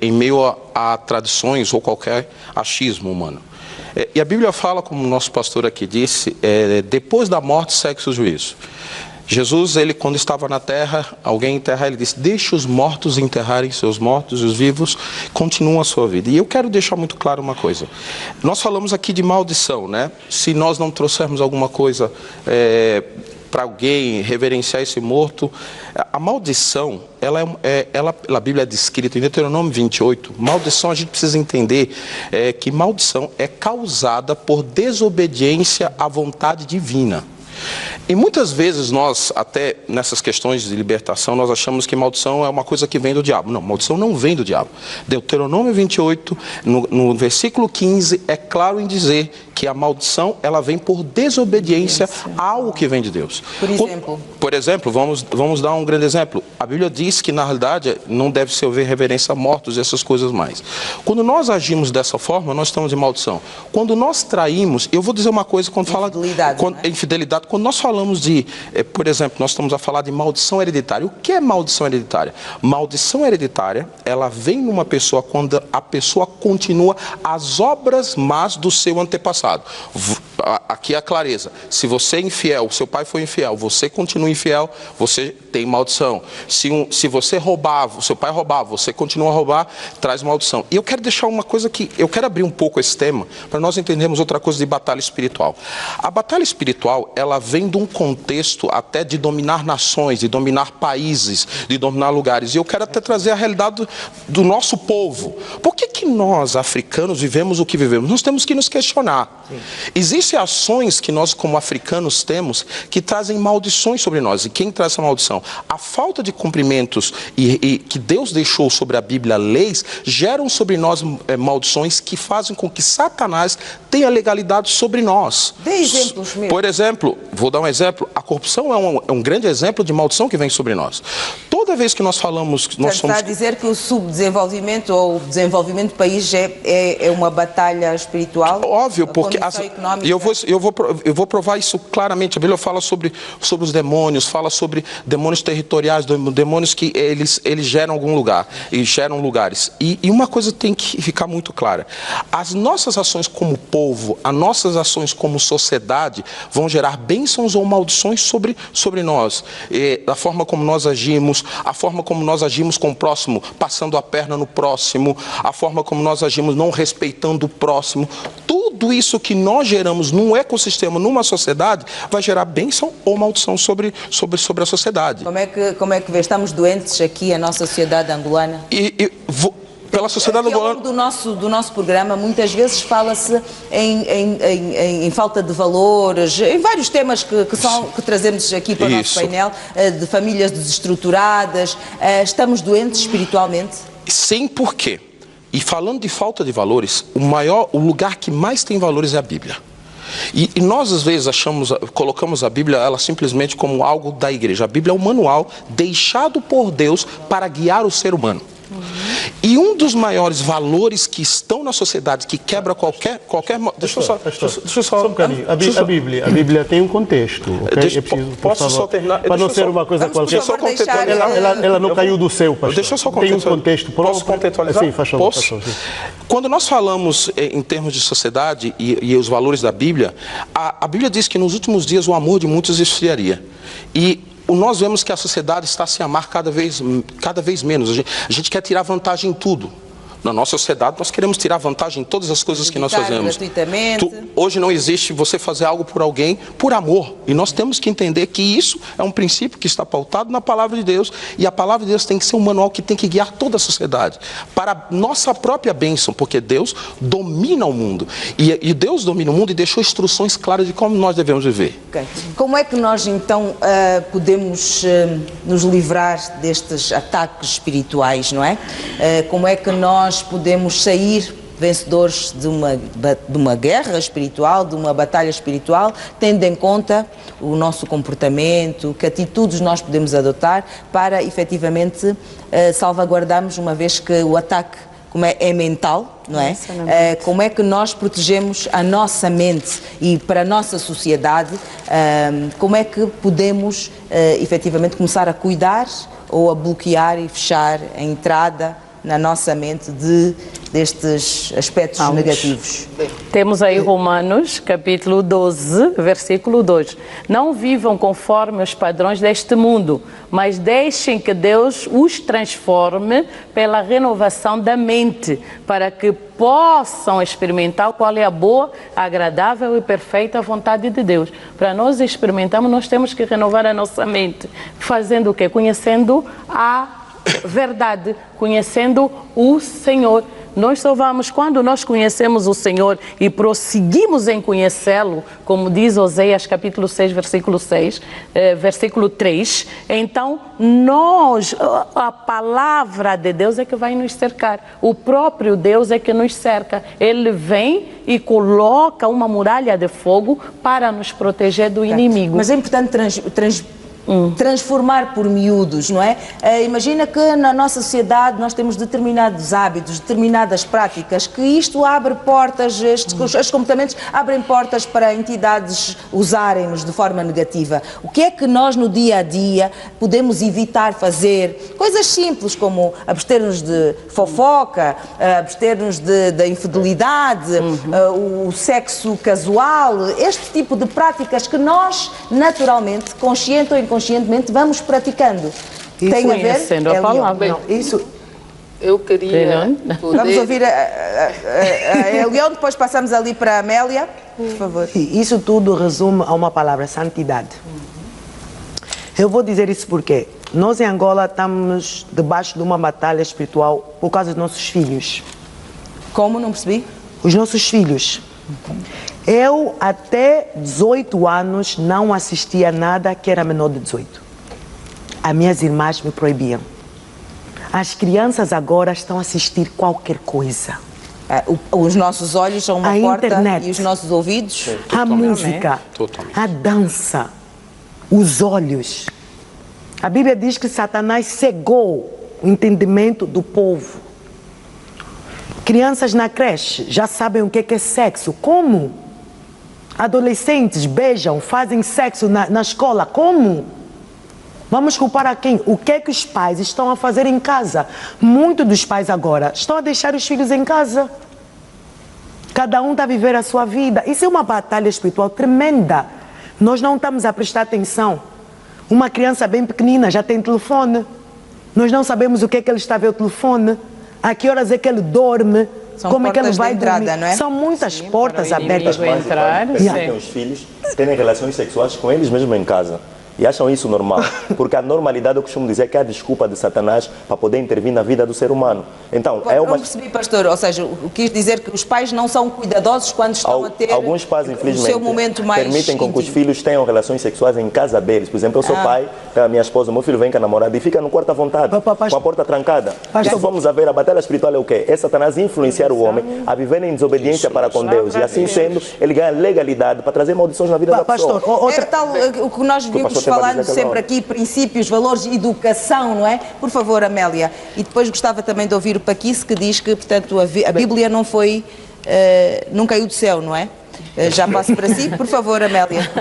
em meio a tradições ou qualquer achismo humano. E a Bíblia fala, como o nosso pastor aqui disse, depois da morte segue o juízo. Jesus, ele quando estava na terra, alguém enterrar, ele disse, deixe os mortos enterrarem seus mortos e os vivos continuam a sua vida. E eu quero deixar muito claro uma coisa. Nós falamos aqui de maldição, né? Se nós não trouxermos alguma coisa para alguém reverenciar esse morto, a maldição, a Bíblia é descrita em Deuteronômio 28, maldição a gente precisa entender que maldição é causada por desobediência à vontade divina. E muitas vezes nós, até nessas questões de libertação, nós achamos que maldição é uma coisa que vem do diabo. Não, maldição não vem do diabo. Deuteronômio 28, no versículo 15, é claro em dizer que a maldição, ela vem por desobediência a algo que vem de Deus. Por exemplo, vamos dar um grande exemplo. A Bíblia diz que, na realidade, não deve se haver reverência a mortos e essas coisas mais. Quando nós agimos dessa forma, nós estamos em maldição. Quando nós traímos, eu vou dizer uma coisa, quando fala... Infidelidade. Quando nós falamos de, por exemplo, nós estamos a falar de maldição hereditária. O que é maldição hereditária? Maldição hereditária, ela vem numa pessoa quando a pessoa continua as obras más do seu antepassado. Aqui é a clareza. Se você é infiel, seu pai foi infiel, você continua infiel, você tem maldição. Se você roubava, seu pai roubava, você continua a roubar, traz maldição. E eu quero deixar uma coisa que, eu quero abrir um pouco esse tema, para nós entendermos outra coisa de batalha espiritual. A batalha espiritual, ela vem de um contexto até de dominar nações, de dominar países, de dominar lugares. E eu quero até trazer a realidade do nosso povo. Por que nós, africanos, vivemos o que vivemos? Nós temos que nos questionar. Existem ações que nós, como africanos, temos que trazem maldições sobre nós. E quem traz essa maldição? A falta de cumprimentos e que Deus deixou sobre a Bíblia, leis, geram sobre nós maldições que fazem com que Satanás tenha legalidade sobre nós. Dê exemplos mesmo. Por exemplo, vou dar um exemplo, a corrupção é um grande exemplo de maldição que vem sobre nós. Toda vez que nós falamos... Está a dizer que o subdesenvolvimento ou o desenvolvimento do país é uma batalha espiritual? Óbvio, porque eu vou provar isso claramente. A Bíblia fala sobre os demônios, fala sobre demônios territoriais, demônios que eles geram algum lugar e geram lugares. E uma coisa tem que ficar muito clara. As nossas ações como povo, as nossas ações como sociedade vão gerar bênçãos ou maldições sobre nós. A forma como nós agimos, a forma como nós agimos com o próximo, passando a perna no próximo, a forma como nós agimos não respeitando o próximo. Tudo isso que nós geramos num ecossistema, numa sociedade, vai gerar bênção ou maldição sobre a sociedade. Como é que vê? Estamos doentes aqui, a nossa sociedade angolana? Pela sociedade angolana... Ao longo do nosso programa, muitas vezes fala-se em falta de valores, em vários temas que trazemos aqui para o nosso painel, de famílias desestruturadas. Estamos doentes espiritualmente? Sim, por quê? E falando de falta de valores, o lugar que mais tem valores é a Bíblia. E nós, às vezes, colocamos a Bíblia ela simplesmente como algo da igreja. A Bíblia é um manual deixado por Deus para guiar o ser humano. E um dos maiores valores que estão na sociedade, que quebra qualquer... Deixa eu só um bocadinho. A Bíblia tem um contexto. Okay? Posso só terminar? Para não ser uma coisa qualquer. Ela não caiu do céu, pastor. Deixa eu só contextualizar. Tem um contexto próprio. Posso contextualizar? Sim, faz favor. Posso? Quando nós falamos em termos de sociedade e os valores da Bíblia, a Bíblia diz que nos últimos dias o amor de muitos esfriaria. E nós vemos que a sociedade está a se amar cada vez menos. A gente quer tirar vantagem em tudo. Na nossa sociedade, nós queremos tirar vantagem em todas as coisas que nós fazemos. Gratuitamente. Hoje não existe você fazer algo por alguém por amor. E nós temos que entender que isso é um princípio que está pautado na palavra de Deus. E a palavra de Deus tem que ser um manual que tem que guiar toda a sociedade. Para nossa própria bênção, porque Deus domina o mundo. E Deus domina o mundo e deixou instruções claras de como nós devemos viver. Okay. Como é que nós, então, podemos nos livrar destes ataques espirituais, não é? Como é que nós podemos sair vencedores de uma guerra espiritual, de uma batalha espiritual, tendo em conta o nosso comportamento, que atitudes nós podemos adotar para, efetivamente, salvaguardarmos, uma vez que o ataque como é mental, não é? Como é que nós protegemos a nossa mente e para a nossa sociedade, como é que podemos, efetivamente, começar a cuidar ou a bloquear e fechar a entrada na nossa mente destes aspectos negativos. Temos aí Romanos, capítulo 12, versículo 2. Não vivam conforme os padrões deste mundo, mas deixem que Deus os transforme pela renovação da mente, para que possam experimentar qual é a boa, agradável e perfeita vontade de Deus. Para nós experimentarmos, nós temos que renovar a nossa mente. Fazendo o quê? Conhecendo a verdade, conhecendo o Senhor. Nós só vamos, quando nós conhecemos o Senhor e prosseguimos em conhecê-lo, como diz Oséias capítulo 6, versículo 6, versículo 3, então a palavra de Deus é que vai nos cercar. O próprio Deus é que nos cerca. Ele vem e coloca uma muralha de fogo para nos proteger do inimigo. Mas é importante transformar por miúdos, não é? Imagina que na nossa sociedade nós temos determinados hábitos, determinadas práticas, que isto abre portas, estes comportamentos abrem portas para entidades usarem-nos de forma negativa. O que é que nós no dia a dia podemos evitar fazer? Coisas simples como abster-nos de fofoca, abster-nos da infidelidade, o sexo casual, este tipo de práticas que nós naturalmente, consciente ou inconscientemente, vamos praticando. Isso tem a ver? Conhecendo a palavra. Não, isso... Eu queria poder... Vamos ouvir a Elião, depois passamos ali para a Amélia, por favor. Isso tudo resume a uma palavra: santidade. Eu vou dizer isso porque nós em Angola estamos debaixo de uma batalha espiritual por causa dos nossos filhos. Como? Não percebi? Os nossos filhos. Eu, até 18 anos, não assistia a nada que era menor de 18. As minhas irmãs me proibiam. As crianças agora estão a assistir qualquer coisa. Os nossos olhos são uma porta internet, e os nossos ouvidos? A música, a dança, os olhos. A Bíblia diz que Satanás cegou o entendimento do povo. Crianças na creche já sabem o que é sexo. Como? Adolescentes beijam, fazem sexo na escola. Como? Vamos culpar a quem? O que é que os pais estão a fazer em casa? Muitos dos pais agora estão a deixar os filhos em casa. Cada um está a viver a sua vida. Isso é uma batalha espiritual tremenda. Nós não estamos a prestar atenção. Uma criança bem pequenina já tem telefone. Nós não sabemos o que é que ele está a ver o telefone. A que horas é que ele dorme? Como é que ele vai dormir? Não é? São muitas portas abertas para entrar. Permitem os filhos terem relações sexuais com eles mesmos em casa. E acham isso normal, porque a normalidade, eu costumo dizer, que é a desculpa de Satanás para poder intervir na vida do ser humano. Então, é uma... Não percebi, pastor, ou seja, quis dizer que os pais não são cuidadosos quando estão a ter alguns pais, infelizmente, o seu momento mais permitem íntimo. com que os filhos tenham relações sexuais em casa deles. Por exemplo, eu sou pai, a minha esposa, o meu filho vem com a namorada e fica no quarto à vontade, com a porta trancada. Então vamos a ver, a batalha espiritual é o quê? É Satanás influenciar o homem a viver em desobediência para com Deus. E assim sendo, ele ganha legalidade para trazer maldições na vida da pessoa. Pastor, é tal o que nós vimos falando sempre aqui, princípios, valores, educação, não é? Por favor, Amélia. E depois gostava também de ouvir o Paquice, que diz que, portanto, a Bíblia não foi, não caiu do céu, não é? Já passo para si, por favor, Amélia.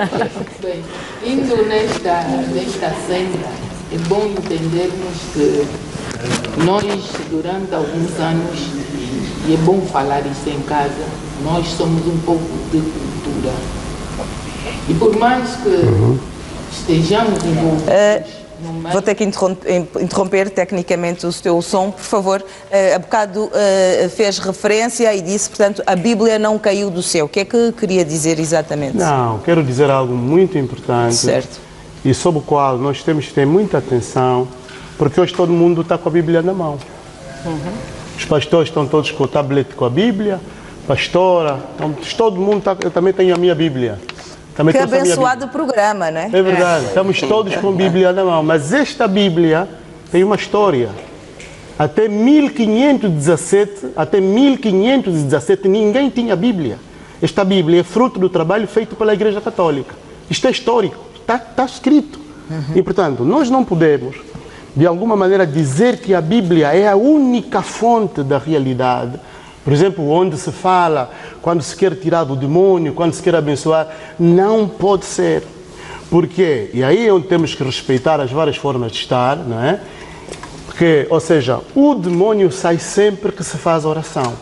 Bem, indo nesta senda, é bom entendermos que nós, durante alguns anos, e é bom falar isso em casa, nós somos um povo de cultura. E por mais que estejamos envolvidos Vou ter que interromper tecnicamente o teu som, por favor. Há bocado fez referência e disse, portanto, a Bíblia não caiu do céu. O que é que queria dizer exatamente? Não, quero dizer algo muito importante. Certo. E sobre o qual nós temos que ter muita atenção, porque hoje todo mundo está com a Bíblia na mão. Os pastores estão todos com o tablete com a Bíblia, pastora, então, todo mundo está, eu também tenho a minha Bíblia. Também que abençoado programa, não é? É verdade, estamos todos com a Bíblia na mão, mas esta Bíblia tem uma história. Até 1517 ninguém tinha Bíblia. Esta Bíblia é fruto do trabalho feito pela Igreja Católica. Isto é histórico, está escrito. E, portanto, nós não podemos, de alguma maneira, dizer que a Bíblia é a única fonte da realidade. Por exemplo, onde se fala, quando se quer tirar do demônio, quando se quer abençoar, não pode ser. Por quê? E aí é onde temos que respeitar as várias formas de estar, não é? Porque, ou seja, o demônio sai sempre que se faz oração.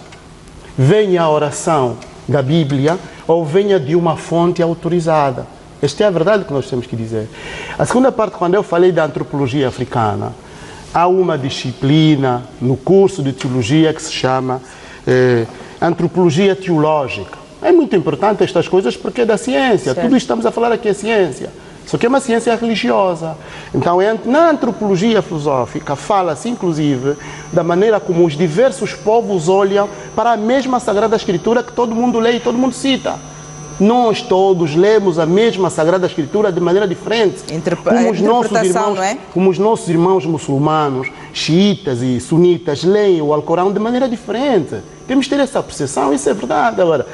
Venha a oração da Bíblia ou venha de uma fonte autorizada. Esta é a verdade que nós temos que dizer. A segunda parte, quando eu falei da antropologia africana, há uma disciplina no curso de teologia que se chama antropologia teológica. É muito importante estas coisas porque é da ciência. Certo. Tudo isto estamos a falar aqui é ciência. Só que é uma ciência religiosa. Então, na antropologia filosófica, fala-se, inclusive, da maneira como os diversos povos olham para a mesma Sagrada Escritura que todo mundo lê e todo mundo cita. Nós todos lemos a mesma Sagrada Escritura de maneira diferente. Como os nossos irmãos muçulmanos, xiitas e sunitas, leem o Alcorão de maneira diferente. Temos que ter essa percepção, isso é verdade. Agora,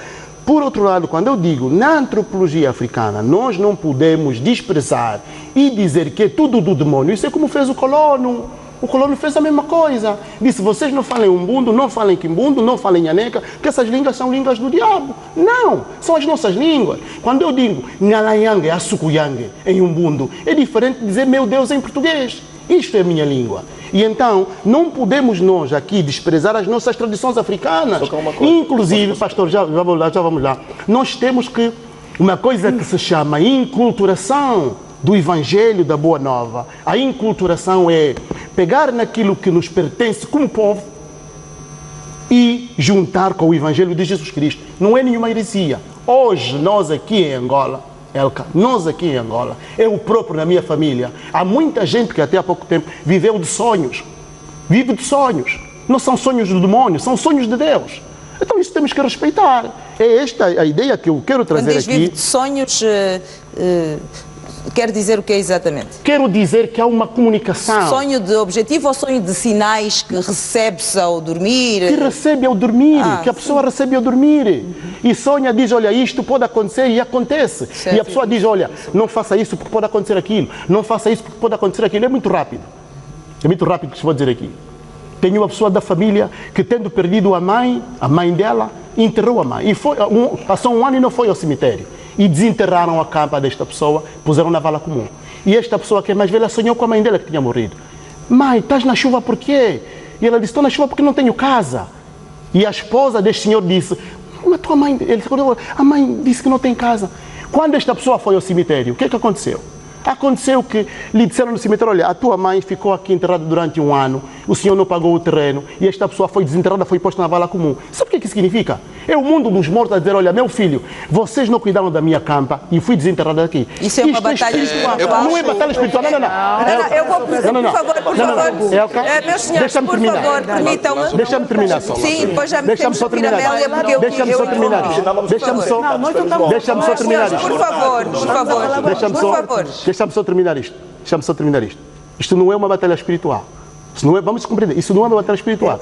por outro lado, quando eu digo na antropologia africana, nós não podemos desprezar e dizer que é tudo do demônio. Isso é como fez o colono. O colono fez a mesma coisa. Disse, vocês não falem umbundo, não falem quimbundo, não falem nhaneca, porque essas línguas são línguas do diabo. Não, são as nossas línguas. Quando eu digo nhalayangue, asukuyangue em umbundo, é diferente de dizer meu Deus em português. Isto é a minha língua. E então, não podemos nós aqui desprezar as nossas tradições africanas. Inclusive, pastor, já vamos lá. Nós temos que, uma coisa que se chama inculturação do Evangelho da Boa Nova. A inculturação é pegar naquilo que nos pertence como povo e juntar com o Evangelho de Jesus Cristo. Não é nenhuma heresia. Hoje, nós aqui em Angola, eu próprio na minha família, há muita gente que até há pouco tempo viveu de sonhos. Vive de sonhos. Não são sonhos do demônio, são sonhos de Deus. Então isso temos que respeitar. É esta a ideia que eu quero trazer aqui. Quando diz vive de sonhos, quer dizer o que é exatamente? Quero dizer que há uma comunicação. Sonho de objetivo ou sonho de sinais que recebe-se ao dormir? Que recebe ao dormir, que a pessoa recebe ao dormir. E sonha, diz, olha, isto pode acontecer e acontece. Certo. E a pessoa diz, olha, não faça isso porque pode acontecer aquilo. Não faça isso porque pode acontecer aquilo. É muito rápido. É muito rápido que se vou dizer aqui. Tenho uma pessoa da família que, tendo perdido a mãe dela, enterrou a mãe. E passou um ano e não foi ao cemitério. E desenterraram a capa desta pessoa, puseram na vala comum. E esta pessoa que é mais velha sonhou com a mãe dela que tinha morrido. Mãe, estás na chuva por quê? E ela disse, estou na chuva porque não tenho casa. E a esposa deste senhor disse, mas tua mãe, a mãe disse que não tem casa. Quando esta pessoa foi ao cemitério, o que é que aconteceu? Aconteceu que lhe disseram no cemitério, olha, a tua mãe ficou aqui enterrada durante um ano, o senhor não pagou o terreno e esta pessoa foi desenterrada, foi posta na vala comum. Sabe o que é que significa? É o mundo dos mortos a dizer, olha, meu filho, vocês não cuidaram da minha campa e fui desenterrada daqui. Isso é uma batalha espiritual. Não é batalha espiritual, não. Eu vou, por favor. Meus senhores, por favor, permitam-me. Deixa-me terminar só. Sim, depois já me temos que vir a Amélia, porque eu Deixa-me só terminar isto. Deixa-me só terminar isto. Por favor. Deixa-me só terminar isto. Isto não é uma batalha espiritual. Vamos compreender, isso não é uma batalha espiritual.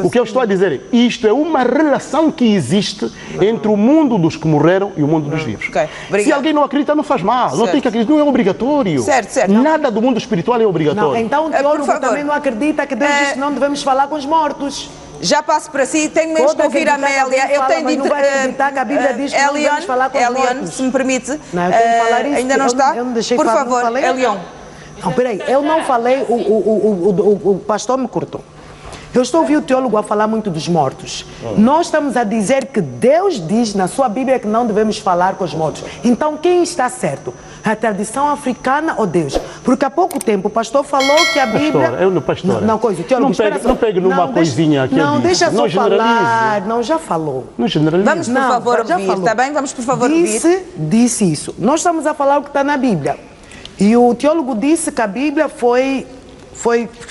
O que eu estou a dizer, isto é uma relação que existe entre o mundo dos que morreram e o mundo dos vivos. Se alguém não acredita, não faz mal, não tem que acreditar, não é obrigatório. Nada do mundo espiritual é obrigatório. Não, então o teólogo também não acredita que Deus disse que não devemos falar com os mortos. Já passo para si, tenho mesmo que ouvir a Amélia. Eu tenho de acreditar que a Bíblia diz que não devemos falar com os mortos. Se me permite, não, eu tenho que falar isso, ainda não está? Por favor, Elion. Não, peraí, eu não falei, o pastor me cortou. Eu estou ouvindo o teólogo a falar muito dos mortos. Nós estamos a dizer que Deus diz na sua Bíblia que não devemos falar com os mortos. Então quem está certo? A tradição africana ou Deus? Porque há pouco tempo o pastor falou que a Bíblia... Pastor, Não, coisa, teólogo, não pegue numa coisinha aqui. Não, deixa só generalize. falar. Não, já falou. Não generalize. Vamos, por favor, ouvir, está bem? Vamos, por favor, ouvir. Disse isso. Nós estamos a falar o que está na Bíblia. E o teólogo disse que a Bíblia foi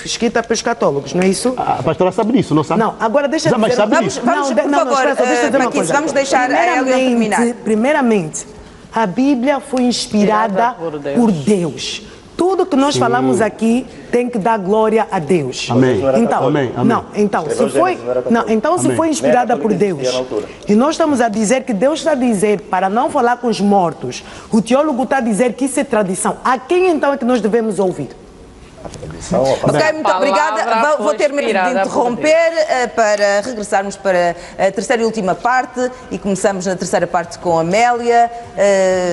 escrita pelos católicos, não é isso? A pastora sabe disso, não sabe? Não, agora deixa eu dizer... Vamos, por favor, Maquis, vamos deixar a Hélia terminar. Primeiramente, a Bíblia foi inspirada por Deus. Tudo que nós falamos aqui tem que dar glória a Deus. Amém. Então, amém. Não, então, se foi inspirada por Deus, e nós estamos a dizer que Deus está a dizer para não falar com os mortos, o teólogo está a dizer que isso é tradição. A quem então é que nós devemos ouvir? Ok, muito obrigada. Vou ter mesmo de interromper para regressarmos para a terceira e última parte e começamos na terceira parte com a Amélia.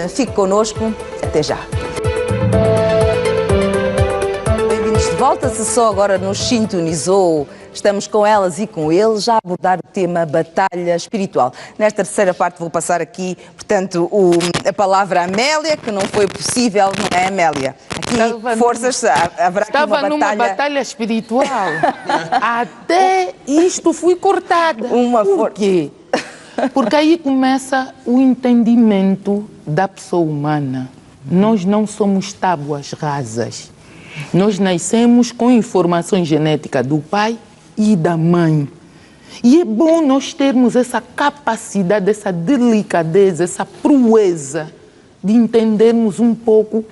Fique connosco. Até já. Bem-vindos de volta. Se só agora nos sintonizou, estamos com elas e com eles a abordar o tema batalha espiritual. Nesta terceira parte vou passar aqui, portanto, a palavra à Amélia, que não foi possível, não é, Amélia? Aqui, forças, haverá aqui Estava numa batalha espiritual. Até isto fui cortada. Por quê? Porque aí começa o entendimento da pessoa humana. Nós não somos tábuas rasas. Nós nascemos com informação genética do pai e da mãe. E é bom nós termos essa capacidade, essa delicadeza, essa proeza de entendermos um pouco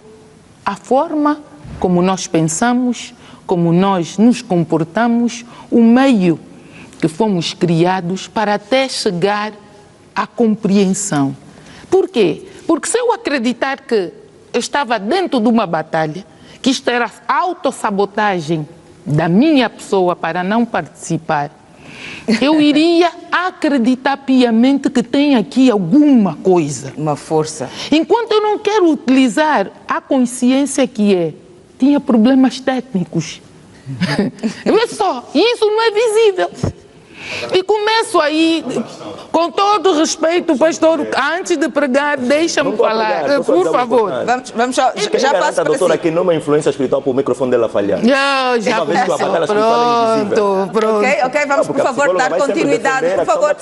a forma como nós pensamos, como nós nos comportamos, o meio que fomos criados para até chegar à compreensão. Por quê? Porque se eu acreditar que eu estava dentro de uma batalha, que isto era autossabotagem da minha pessoa para não participar, eu iria acreditar piamente que tem aqui alguma coisa. Uma força. Enquanto eu não quero utilizar a consciência tinha problemas técnicos. Vê só, isso não é visível. E começo aí, com todo respeito, pastor, antes de pregar, deixa-me falar, por favor. Vamos já passo a doutora aqui numa influência espiritual para o microfone dela falhar. Já começou, pronto. Ok, vamos por favor dar continuidade, por favor.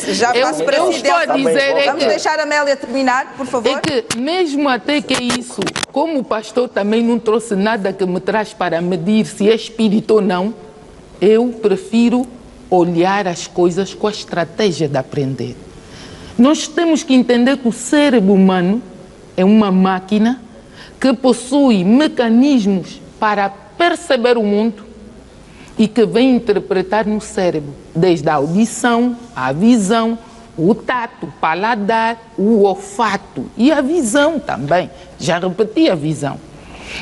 Já passo para si. Vamos deixar a Amélia terminar, por favor. É que mesmo até que isso, como o pastor também não trouxe nada que me traz para medir se é espírito ou não, eu prefiro olhar as coisas com a estratégia de aprender. Nós temos que entender que o cérebro humano é uma máquina que possui mecanismos para perceber o mundo e que vem interpretar no cérebro, desde a audição, a visão, o tato, o paladar, o olfato e a visão também. Já repeti a visão.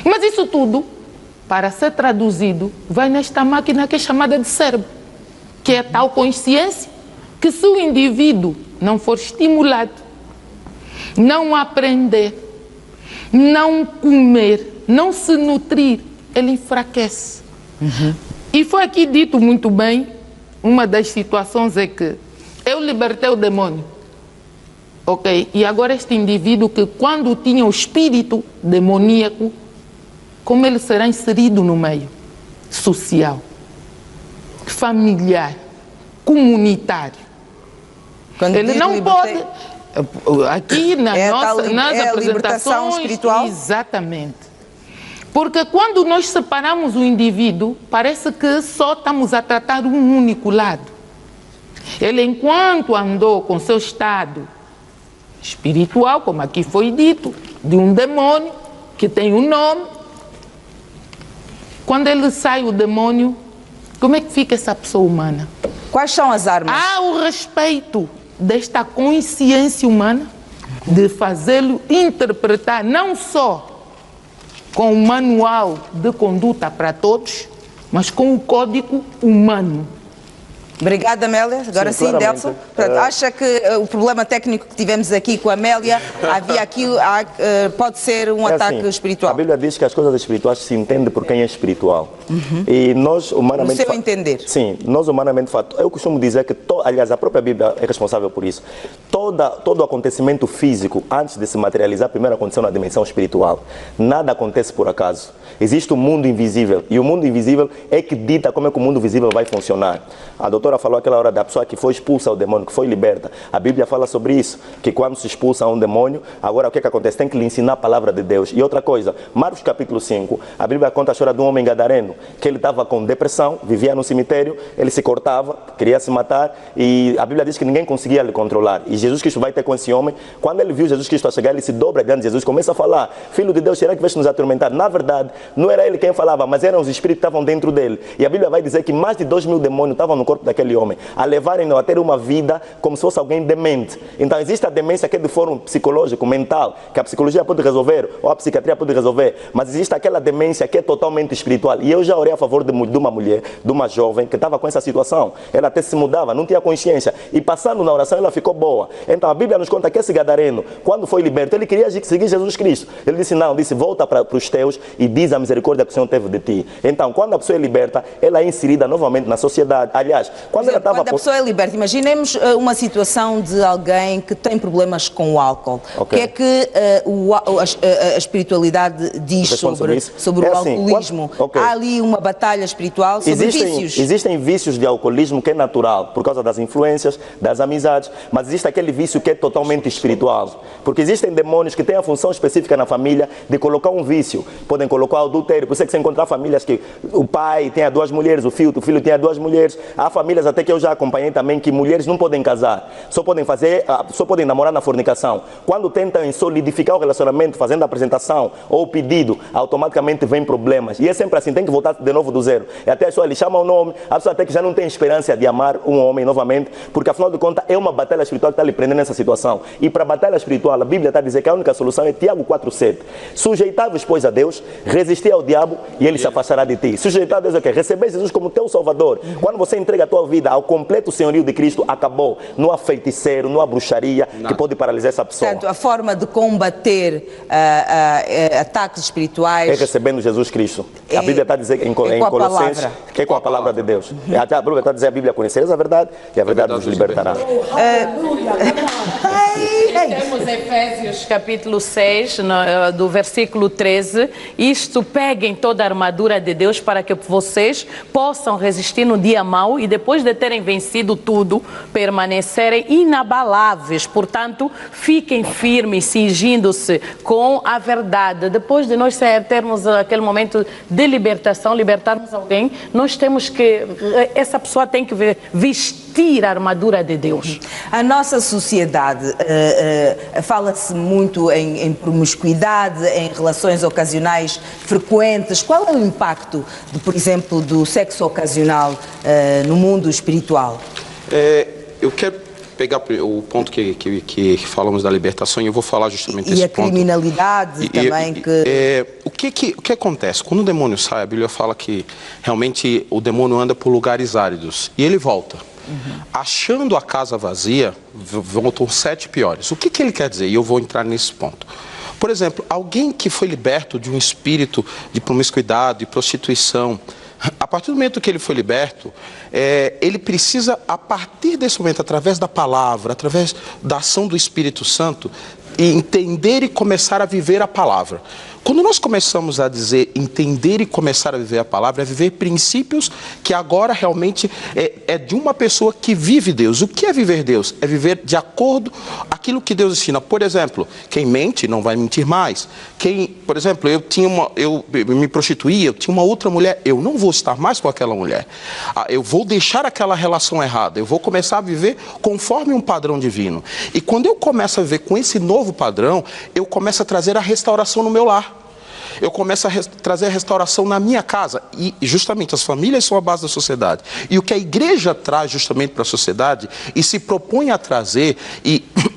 Mas isso tudo, para ser traduzido, vai nesta máquina que é chamada de cérebro, que é tal consciência que se o indivíduo não for estimulado, não aprender, não comer, não se nutrir, ele enfraquece. E foi aqui dito muito bem, uma das situações é que eu libertei o demônio, ok? E agora este indivíduo que quando tinha o espírito demoníaco, como ele será inserido no meio social, familiar, comunitário. Quando ele não pode, aqui nas apresentações espiritual. Exatamente. Porque quando nós separamos o indivíduo, parece que só estamos a tratar um único lado. Ele, enquanto andou com seu estado espiritual, como aqui foi dito, de um demônio que tem um nome, quando ele sai o demônio, como é que fica essa pessoa humana? Quais são as armas? Há o respeito desta consciência humana de fazê-lo interpretar não só com o manual de conduta para todos, mas com o código humano. Obrigada, Amélia. Agora sim, Delson. Portanto, acha que o problema técnico que tivemos aqui com a Amélia, havia aqui, pode ser um ataque espiritual? A Bíblia diz que as coisas espirituais se entendem por quem é espiritual. E nós, humanamente... No seu entender. Sim, nós, humanamente, eu costumo dizer que, aliás, a própria Bíblia é responsável por isso. Todo acontecimento físico, antes de se materializar, primeiro aconteceu na dimensão espiritual. Nada acontece por acaso. Existe um mundo invisível. E o mundo invisível é que dita como é que o mundo visível vai funcionar. A doutora falou aquela hora da pessoa que foi expulsa ao demônio, que foi liberta. A Bíblia fala sobre isso, que quando se expulsa um demônio, agora o que acontece? Tem que lhe ensinar a palavra de Deus. E outra coisa, Marcos capítulo 5, a Bíblia conta a história de um homem gadareno, que ele estava com depressão, vivia no cemitério, ele se cortava, queria se matar, e a Bíblia diz que ninguém conseguia lhe controlar. E Jesus Cristo vai ter com esse homem. Quando ele viu Jesus Cristo a chegar, ele se dobra diante de Jesus, começa a falar: Filho de Deus, será que vais nos atormentar? Na verdade, não era ele quem falava, mas eram os espíritos que estavam dentro dele. E a Bíblia vai dizer que mais de 2.000 demônios estavam no corpo daquele homem, a levarem-no a ter uma vida como se fosse alguém demente. Então existe a demência que é de fórum psicológico, mental, que a psicologia pode resolver, ou a psiquiatria pode resolver, mas existe aquela demência que é totalmente espiritual. E eu já orei a favor de uma mulher, de uma jovem, que estava com essa situação. Ela até se mudava, não tinha consciência, e passando na oração ela ficou boa. Então a Bíblia nos conta que esse gadareno, quando foi liberto, ele queria seguir Jesus Cristo. Ele disse não, disse volta para os teus e diz a misericórdia que o Senhor teve de ti. Então quando a pessoa é liberta, ela é inserida novamente na sociedade. Aliás, quando a pessoa é liberta, imaginemos uma situação de alguém que tem problemas com o álcool. O que é que a espiritualidade diz sobre o alcoolismo? Há ali uma batalha espiritual sobre vícios. Existem vícios de alcoolismo que é natural, por causa das influências, das amizades, mas existe aquele vício que é totalmente espiritual. Porque existem demônios que têm a função específica na família de colocar um vício. Podem colocar o adultério. Por isso é que você encontrar famílias que o pai tenha 2 mulheres, o filho tenha 2 mulheres. Há famílias até que eu já acompanhei também que mulheres não podem casar, só podem namorar na fornicação. Quando tentam solidificar o relacionamento fazendo a apresentação ou o pedido, automaticamente vem problemas. E é sempre assim, tem que voltar de novo do zero. E até a pessoa lhe chama o nome, a pessoa até que já não tem esperança de amar um homem novamente, porque afinal de contas é uma batalha espiritual que está lhe prendendo nessa situação. E para a batalha espiritual, a Bíblia está a dizer que a única solução é Tiago 4,7. Sujeitai-vos, pois, a Deus, resistir ao diabo e ele se afastará de ti. Sujeitar a Deus é o quê? Receber Jesus como teu Salvador. Quando você entrega a tua vida ao completo senhorio de Cristo, acabou. Não há feiticeiro, não há bruxaria que pode paralisar essa pessoa. Portanto, a forma de combater ataques espirituais é recebendo Jesus Cristo. A Bíblia está a dizer em Colossenses que é com a palavra de Deus. A Bíblia está a dizer: a Bíblia conhecereis a verdade e a verdade vos libertará. Temos Efésios capítulo 6, do versículo 13. Isto: peguem toda a armadura de Deus para que vocês possam resistir no dia mau e depois de terem vencido tudo, permanecerem inabaláveis. Portanto, fiquem firmes, cingindo-se com a verdade. Depois de nós termos aquele momento de libertação, libertarmos alguém, nós temos que, essa pessoa tem que vestir a armadura de Deus. A nossa sociedade fala-se muito em promiscuidade, em relações ocasionais frequentes. Qual é o impacto, por exemplo, do sexo ocasional no mundo espiritual? Eu quero pegar o ponto que falamos da libertação e eu vou falar justamente desse ponto. E a criminalidade também. O que acontece? Quando o demônio sai, a Bíblia fala que realmente o demônio anda por lugares áridos e ele volta. Achando a casa vazia, voltam 7 piores. O que ele quer dizer? E eu vou entrar nesse ponto. Por exemplo, alguém que foi liberto de um espírito de promiscuidade, de prostituição, a partir do momento que ele foi liberto, ele precisa, a partir desse momento, através da palavra, através da ação do Espírito Santo, entender e começar a viver a palavra. Quando nós começamos a dizer entender e começar a viver a palavra, é viver princípios que agora realmente é de uma pessoa que vive Deus. O que é viver Deus? É viver de acordo com aquilo que Deus ensina. Por exemplo, quem mente não vai mentir mais. Por exemplo, eu me prostituía, eu tinha uma outra mulher, eu não vou estar mais com aquela mulher. Eu vou deixar aquela relação errada, eu vou começar a viver conforme um padrão divino. E quando eu começo a viver com esse novo padrão, eu começo a trazer a restauração no meu lar. Eu começo a trazer a restauração na minha casa. E justamente as famílias são a base da sociedade. E o que a igreja traz justamente para a sociedade e se propõe a trazer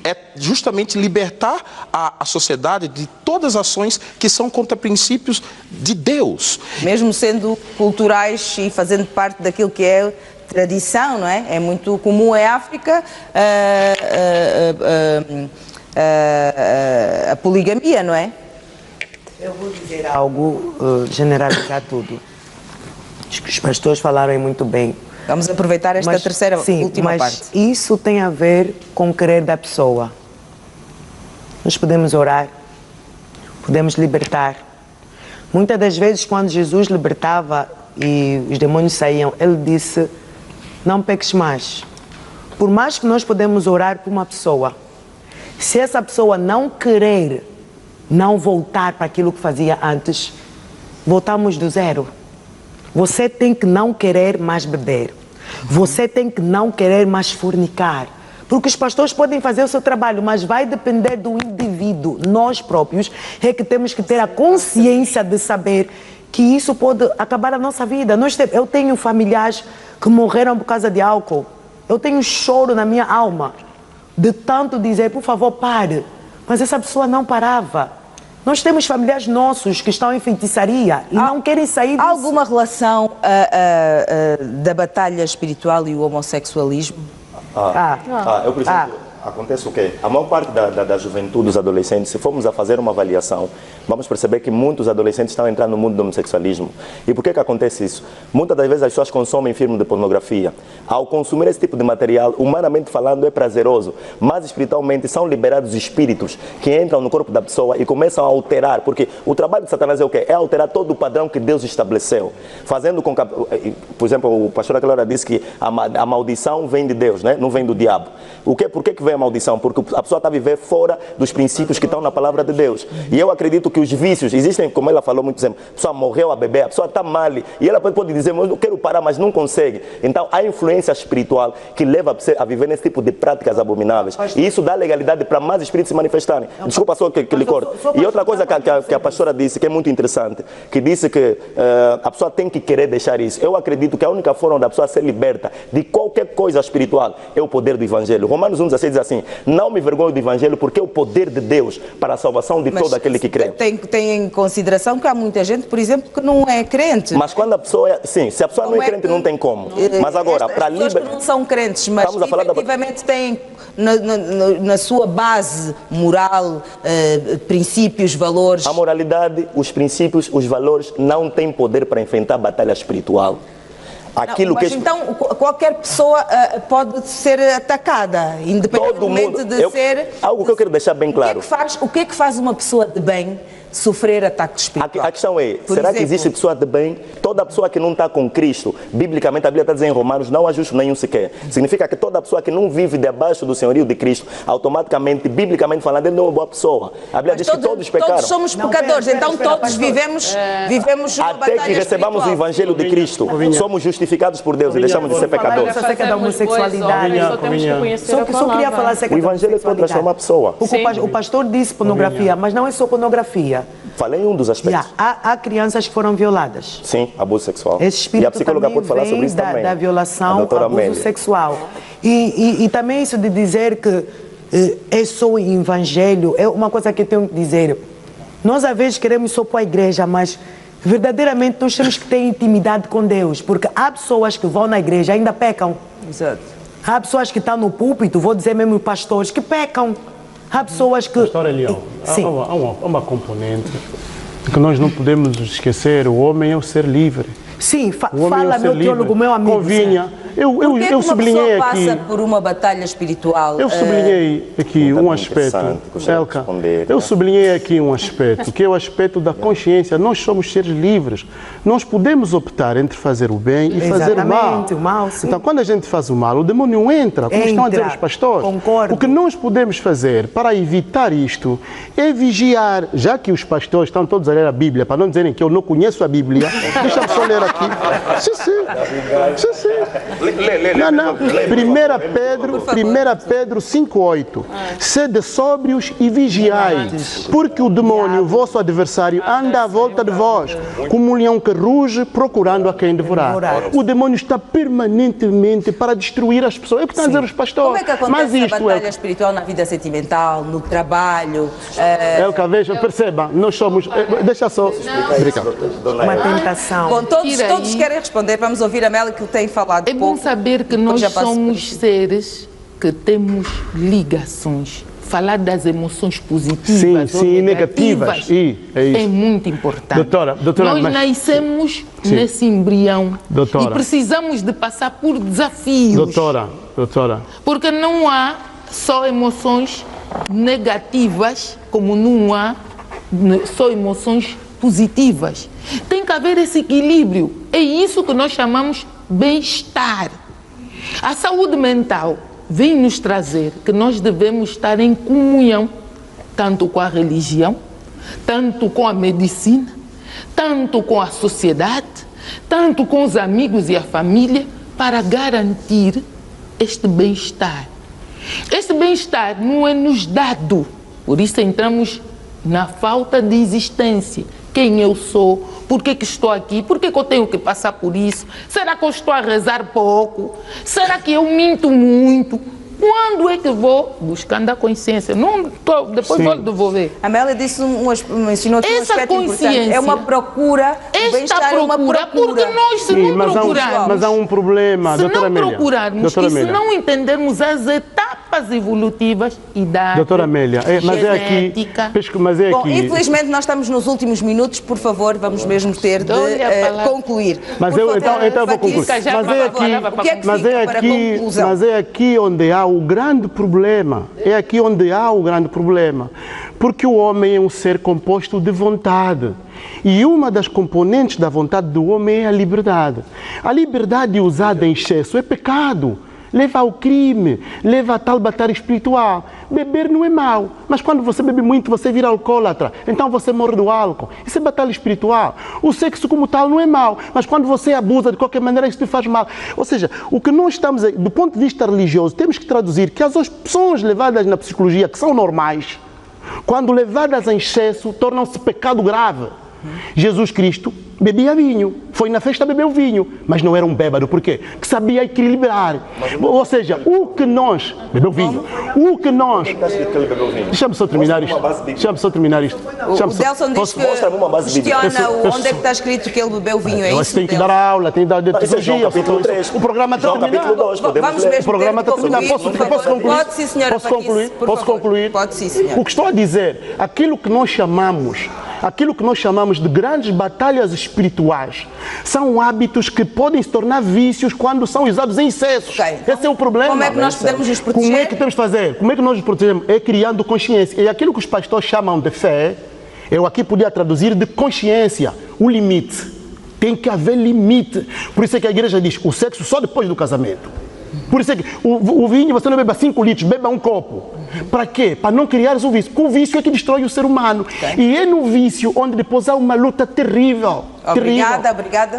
é justamente libertar a sociedade de todas as ações que são contra princípios de Deus. Mesmo sendo culturais e fazendo parte daquilo que é tradição, não é? É muito comum em África a poligamia, não é? Eu vou dizer algo, generalizar tudo. Os pastores falaram muito bem. Vamos aproveitar esta última parte. Isso tem a ver com o querer da pessoa. Nós podemos orar, podemos libertar. Muitas das vezes, quando Jesus libertava e os demônios saíam, ele disse: não peques mais. Por mais que nós podemos orar por uma pessoa, se essa pessoa não querer não voltar para aquilo que fazia antes, voltamos do zero. Você tem que não querer mais beber. Você tem que não querer mais fornicar. Porque os pastores podem fazer o seu trabalho, mas vai depender do indivíduo. Nós próprios é que temos que ter a consciência de saber que isso pode acabar a nossa vida. Eu tenho familiares que morreram por causa de álcool. Eu tenho choro na minha alma de tanto dizer, por favor, pare. Mas essa pessoa não parava. Nós temos familiares nossos que estão em feitiçaria e não querem sair disso. Há alguma relação da batalha espiritual e o homossexualismo? Eu preciso... Acontece o quê? A maior parte da juventude, dos adolescentes, se formos a fazer uma avaliação, vamos perceber que muitos adolescentes estão entrando no mundo do homossexualismo. E por que acontece isso? Muitas das vezes as pessoas consomem filmes de pornografia. Ao consumir esse tipo de material, humanamente falando, é prazeroso, mas espiritualmente são liberados espíritos que entram no corpo da pessoa e começam a alterar, porque o trabalho de Satanás é o quê? É alterar todo o padrão que Deus estabeleceu, fazendo com que, por exemplo, o pastor aquela hora disse que a maldição vem de Deus, né? Não vem do diabo. Por que vem a maldição? Porque a pessoa está a viver fora dos princípios que estão na palavra de Deus. E eu acredito que os vícios existem, como ela falou muito tempo, a pessoa morreu a beber, a pessoa está mal, e ela pode dizer, mas eu quero parar, mas não consegue. Então há influência espiritual que leva a viver nesse tipo de práticas abomináveis. E isso dá legalidade para mais espíritos se manifestarem. Desculpa só que lhe corto. E outra coisa que a pastora disse, que é muito interessante, que disse que a pessoa tem que querer deixar isso. Eu acredito que a única forma da pessoa ser liberta de qualquer coisa espiritual é o poder do Evangelho. Romanos 1,16 diz assim: não me envergonho do Evangelho, porque é o poder de Deus para a salvação de todo aquele que crê. Tem em consideração que há muita gente, por exemplo, que não é crente. Mas quando a pessoa sim, se a pessoa não é crente, não tem como. Mas agora, para libertar... pessoas que não são crentes, mas que efetivamente têm na sua base moral, princípios, valores... A moralidade, os princípios, os valores não têm poder para enfrentar a batalha espiritual. Então qualquer pessoa pode ser atacada, independentemente de ser... Algo que eu quero deixar bem claro. O que é que faz uma pessoa de bem sofrer ataque espiritual? A questão é, será que existe pessoa de bem? Toda pessoa que não está com Cristo, biblicamente a Bíblia está dizendo em Romanos, não há justo nenhum sequer. Significa que toda pessoa que não vive debaixo do senhorio de Cristo, automaticamente, biblicamente falando, ele não é uma boa pessoa. A Bíblia diz que todos pecaram. Todos somos pecadores, então todos vivemos uma batalha até que recebamos o Evangelho de Cristo, somos justificados por Deus e deixamos de ser pecadores. Acerca da homossexualidade. Só queria falar acerca o Evangelho pode transformar a pessoa. O pastor disse pornografia, mas não é só pornografia. Falei em um dos aspectos. Há crianças que foram violadas. Sim, abuso sexual. Esse espírito e a psicóloga pode falar sobre isso também. Da violação, abuso sexual. E também isso de dizer que é só o Evangelho, é uma coisa que eu tenho que dizer. Nós às vezes queremos só para a igreja, mas verdadeiramente nós temos que ter intimidade com Deus, porque há pessoas que vão na igreja e ainda pecam. Exato. Há pessoas que estão no púlpito, vou dizer mesmo pastores, que pecam. Há pessoas que... Pastor Elião, há uma componente que nós não podemos esquecer: o homem é o ser livre. Sim, fala meu teólogo, meu amigo. Convinha. Eu sublinhei aqui. Passa por uma batalha espiritual. Eu sublinhei aqui um aspecto, Elka. Eu sublinhei aqui um aspecto, que é o aspecto da consciência. Nós somos seres livres. Nós podemos optar entre fazer o bem e fazer o mal. Então, quando a gente faz o mal, o demônio entra, como estão a dizer os pastores. Concordo. O que nós podemos fazer para evitar isto é vigiar, já que os pastores estão todos a ler a Bíblia, para não dizerem que eu não conheço a Bíblia. Deixa-me só ler aqui. Sim. Não. 1 Pedro 5,8. Sede sóbrios e vigiai, porque o demônio, vosso adversário, anda à volta de vós, como um leão que ruge, procurando a quem devorar. O demônio está permanentemente para destruir as pessoas. É o que estão a dizer os pastores. Como é que acontece a batalha espiritual na vida sentimental, no trabalho? Elka, veja, perceba, nós somos... Deixa só explicar. Uma tentação. Bom, todos querem responder. Vamos ouvir a Meli, que tem falado pouco. bom saber que nós somos seres que temos ligações. Falar das emoções positivas ou negativas é muito importante. Doutora, nós nascemos nesse embrião e precisamos de passar por desafios. Doutora. Porque não há só emoções negativas, como não há só emoções positivas. Tem que haver esse equilíbrio. É isso que nós chamamos bem-estar. A saúde mental vem nos trazer que nós devemos estar em comunhão, tanto com a religião, tanto com a medicina, tanto com a sociedade, tanto com os amigos e a família, para garantir este bem-estar. Este bem-estar não é nos dado, por isso entramos na falta de existência. Quem eu sou? Por que estou aqui? Por que eu tenho que passar por isso? Será que eu estou a rezar pouco? Será que eu minto muito? Quando é que vou buscando a consciência? Não, depois vou devolver. A Amélia mencionou aqui um aspecto importante. É uma procura. Esta procura, porque nós se não procurarmos... Mas há um problema, doutora Amélia. Se não procurarmos e se não entendermos as etapas evolutivas, idade, doutora Amélia, genética... Bom, infelizmente nós estamos nos últimos minutos, por favor, vamos mesmo ter de concluir. Mas eu vou concluir. Mas é aqui onde há o grande problema. É aqui onde há o grande problema. Porque o homem é um ser composto de vontade. E uma das componentes da vontade do homem é a liberdade. A liberdade usada em excesso é pecado. Leva ao crime, leva a tal batalha espiritual. Beber não é mau, mas quando você bebe muito, você vira alcoólatra. Então você morre do álcool. Isso é batalha espiritual. O sexo como tal não é mau, mas quando você abusa de qualquer maneira, isso te faz mal. Ou seja, o que nós estamos, do ponto de vista religioso, temos que traduzir que as opções levadas na psicologia, que são normais, quando levadas em excesso, tornam-se pecado grave. Jesus Cristo bebia vinho, foi na festa bebeu vinho, mas não era um bêbado, por quê? Que sabia equilibrar. Ou seja, o que nós... Bebeu vinho. O que nós... Deixa-me só terminar isto. O Delson diz que questiona onde é que está escrito que ele bebeu vinho. É isso? Tem que dar aula, tem que dar teologia. O programa está terminado. Vamos mesmo. O programa está terminado. Posso concluir? Pode sim, senhora. Posso concluir? Pode sim, senhora. O que estou a dizer, aquilo que nós chamamos de grandes batalhas espirituais são hábitos que podem se tornar vícios quando são usados em excesso. Esse é o problema. Como é que nós podemos nos proteger? Como é que temos de fazer? Como é que nós nos protegemos? É criando consciência. E aquilo que os pastores chamam de fé, eu aqui podia traduzir de consciência, o limite. Tem que haver limite. Por isso é que a igreja diz, o sexo só depois do casamento. Por isso é que o vinho você não beba 5 litros, beba um copo. Para quê? Para não criares o vício. Porque o vício é que destrói o ser humano. E é no vício onde depois há uma luta terrível. Obrigada.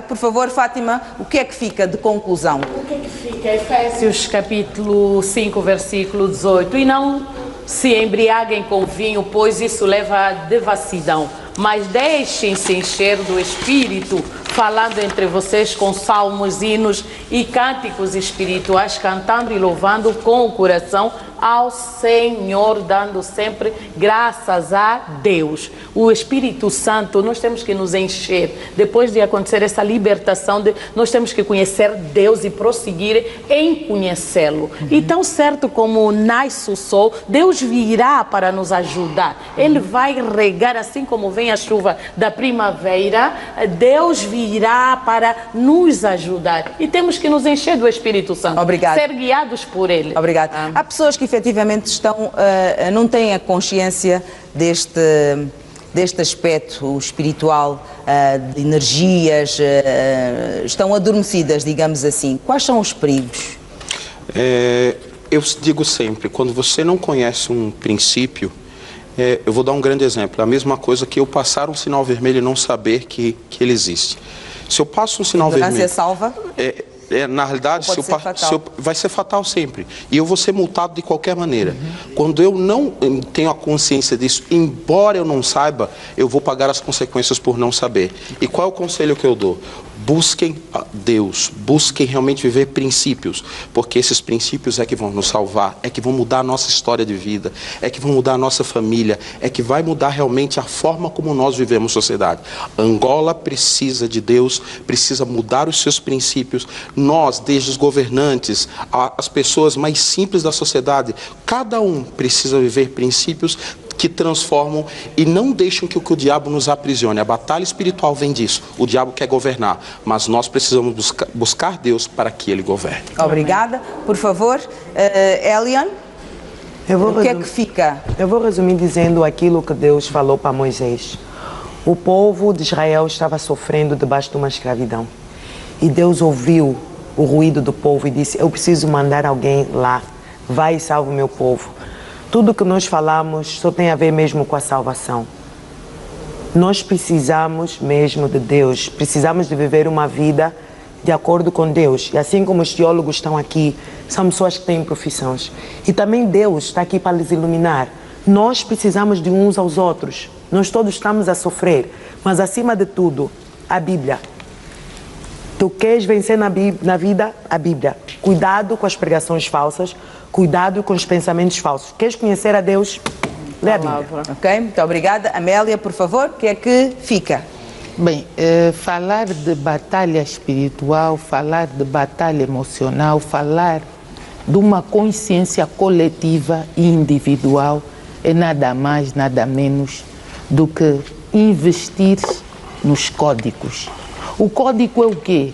Por favor, Fátima, o que é que fica de conclusão? O que é que fica? Efésios capítulo 5, versículo 18. E não se embriaguem com vinho, pois isso leva à devassidão. Mas deixem-se encher do Espírito, falando entre vocês com salmos, hinos e cânticos espirituais, cantando e louvando com o coração ao Senhor, dando sempre graças a Deus. O Espírito Santo, nós temos que nos encher. Depois de acontecer essa libertação, nós temos que conhecer Deus e prosseguir em conhecê-lo. E tão certo como nasce o sol, Deus virá para nos ajudar. Ele vai regar, assim como vem a chuva da primavera, Deus virá para nos ajudar. E temos que nos encher do Espírito Santo. Obrigada. Ser guiados por Ele. Obrigada. Há pessoas que efetivamente não têm a consciência deste aspecto espiritual, de energias, estão adormecidas, digamos assim. Quais são os perigos? Eu digo sempre, quando você não conhece um princípio, eu vou dar um grande exemplo. A mesma coisa que eu passar um sinal vermelho e não saber que ele existe. Se eu passo um sinal vermelho... Ignorância salva? Na realidade, vai ser fatal sempre. E eu vou ser multado de qualquer maneira. Quando eu não tenho a consciência disso, embora eu não saiba, eu vou pagar as consequências por não saber. E qual é o conselho que eu dou? busquem a Deus, busquem realmente viver princípios, porque esses princípios é que vão nos salvar, é que vão mudar a nossa história de vida, é que vão mudar a nossa família, é que vai mudar realmente a forma como nós vivemos sociedade. Angola precisa de Deus, precisa mudar os seus princípios. Nós, desde os governantes, as pessoas mais simples da sociedade, cada um precisa viver princípios que transformam e não deixam que o diabo nos aprisione. A batalha espiritual vem disso. O diabo quer governar, mas nós precisamos buscar Deus para que Ele governe. Obrigada. Por favor, Elian, o que é que fica? Eu vou resumir dizendo aquilo que Deus falou para Moisés. O povo de Israel estava sofrendo debaixo de uma escravidão. E Deus ouviu o ruído do povo e disse: eu preciso mandar alguém lá. Vai e salva o meu povo. Tudo que nós falamos só tem a ver mesmo com a salvação. Nós precisamos mesmo de Deus, precisamos de viver uma vida de acordo com Deus. E assim como os teólogos estão aqui, são pessoas que têm profissões. E também Deus está aqui para lhes iluminar. Nós precisamos de uns aos outros. Nós todos estamos a sofrer, mas acima de tudo, a Bíblia. Tu queres vencer na vida? A Bíblia. Cuidado com as pregações falsas, cuidado com os pensamentos falsos. Queres conhecer a Deus? Lê a Bíblia. Ok, muito obrigada. Amélia, por favor, o que é que fica? Bem, falar de batalha espiritual, falar de batalha emocional, falar de uma consciência coletiva e individual é nada mais, nada menos do que investir nos códigos. O código é o quê?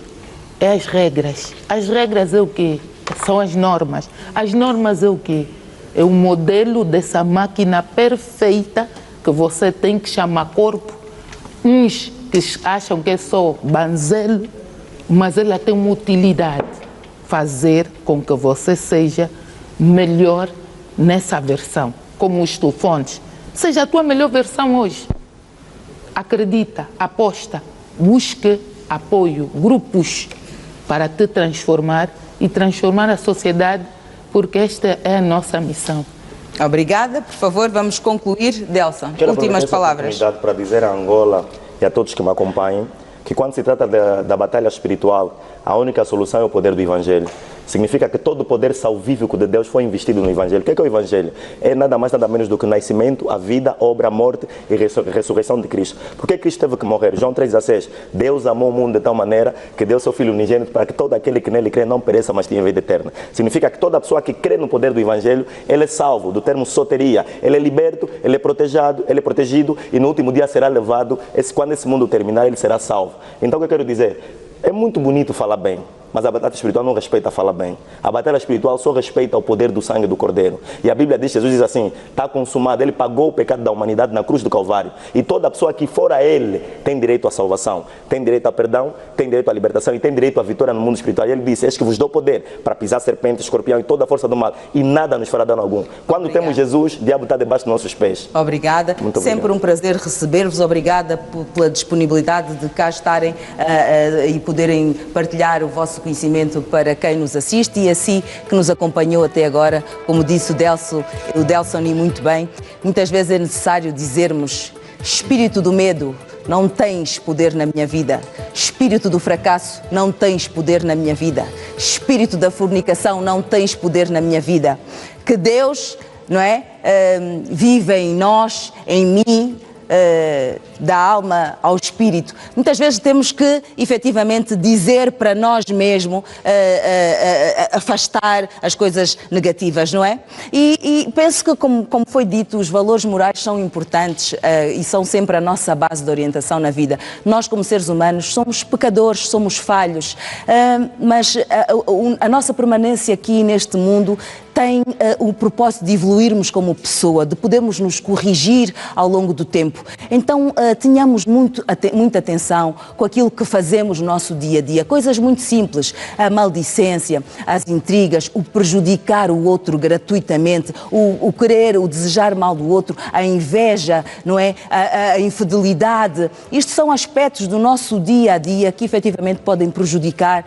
É as regras. As regras é o quê? São as normas. As normas é o quê? É o modelo dessa máquina perfeita que você tem que chamar corpo. Uns que acham que é só banzelo, mas ela tem uma utilidade. Fazer com que você seja melhor nessa versão. Como os telefones. Seja a tua melhor versão hoje. Acredita, aposta, busque apoio, grupos para te transformar e transformar a sociedade, porque esta é a nossa missão. Obrigada. Por favor, vamos concluir. Delson, Quero últimas palavras. Para dizer a Angola e a todos que me acompanham que quando se trata da batalha espiritual, a única solução é o poder do Evangelho. Significa que todo o poder salvífico de Deus foi investido no Evangelho. O que é o Evangelho? É nada mais, nada menos do que o nascimento, a vida, a obra, a morte e a ressurreição de Cristo. Por que Cristo teve que morrer? João 3,16. Deus amou o mundo de tal maneira que deu seu Filho unigênito para que todo aquele que nele crê não pereça, mas tenha vida eterna. Significa que toda pessoa que crê no poder do Evangelho, ele é salvo, do termo soteria. Ele é liberto, ele é protegido e no último dia será levado. Quando esse mundo terminar, ele será salvo. Então o que eu quero dizer? É muito bonito falar bem, mas a batalha espiritual não respeita falar bem. A batalha espiritual só respeita o poder do sangue do Cordeiro. E a Bíblia diz, Jesus diz assim, está consumado, Ele pagou o pecado da humanidade na cruz do Calvário. E toda pessoa que for a Ele tem direito à salvação, tem direito a perdão, tem direito à libertação e tem direito à vitória no mundo espiritual. E Ele disse, eis que vos dou poder para pisar serpente, escorpião e toda a força do mal. E nada nos fará dano algum. Quando temos Jesus, o diabo está debaixo dos nossos pés. Obrigada. Muito Sempre obrigado. um prazer receber-vos. Obrigada pela disponibilidade de cá estarem e poderem partilhar o vosso conhecimento para quem nos assiste e assim que nos acompanhou até agora. Como disse o Delson e muito bem, muitas vezes é necessário dizermos: espírito do medo, não tens poder na minha vida. Espírito do fracasso, não tens poder na minha vida. Espírito da fornicação, não tens poder na minha vida. Que Deus, não é, vive em nós, em mim, da alma ao espírito. Muitas vezes temos que efetivamente dizer para nós mesmos afastar as coisas negativas, não é? E penso que, como foi dito, os valores morais são importantes e são sempre a nossa base de orientação na vida. Nós, como seres humanos, somos pecadores, somos falhos, mas a nossa permanência aqui neste mundo tem o propósito de evoluirmos como pessoa, de podermos nos corrigir ao longo do tempo. Então, tenhamos muita atenção com aquilo que fazemos no nosso dia a dia. Coisas muito simples, a maldicência, as intrigas, o prejudicar o outro gratuitamente, o querer, o desejar mal do outro, a inveja, não é? A infidelidade. Isto são aspectos do nosso dia a dia que efetivamente podem prejudicar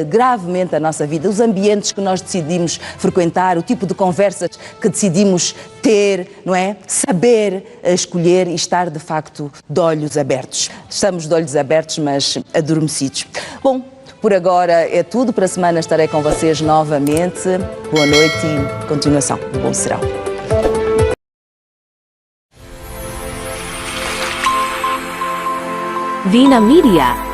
gravemente a nossa vida. Os ambientes que nós decidimos frequentar, enfrentar, o tipo de conversas que decidimos ter, não é? Saber escolher e estar, de facto, de olhos abertos. Estamos de olhos abertos, mas adormecidos. Bom, por agora é tudo. Para a semana estarei com vocês novamente. Boa noite e continuação. Bom serão. Vina Media.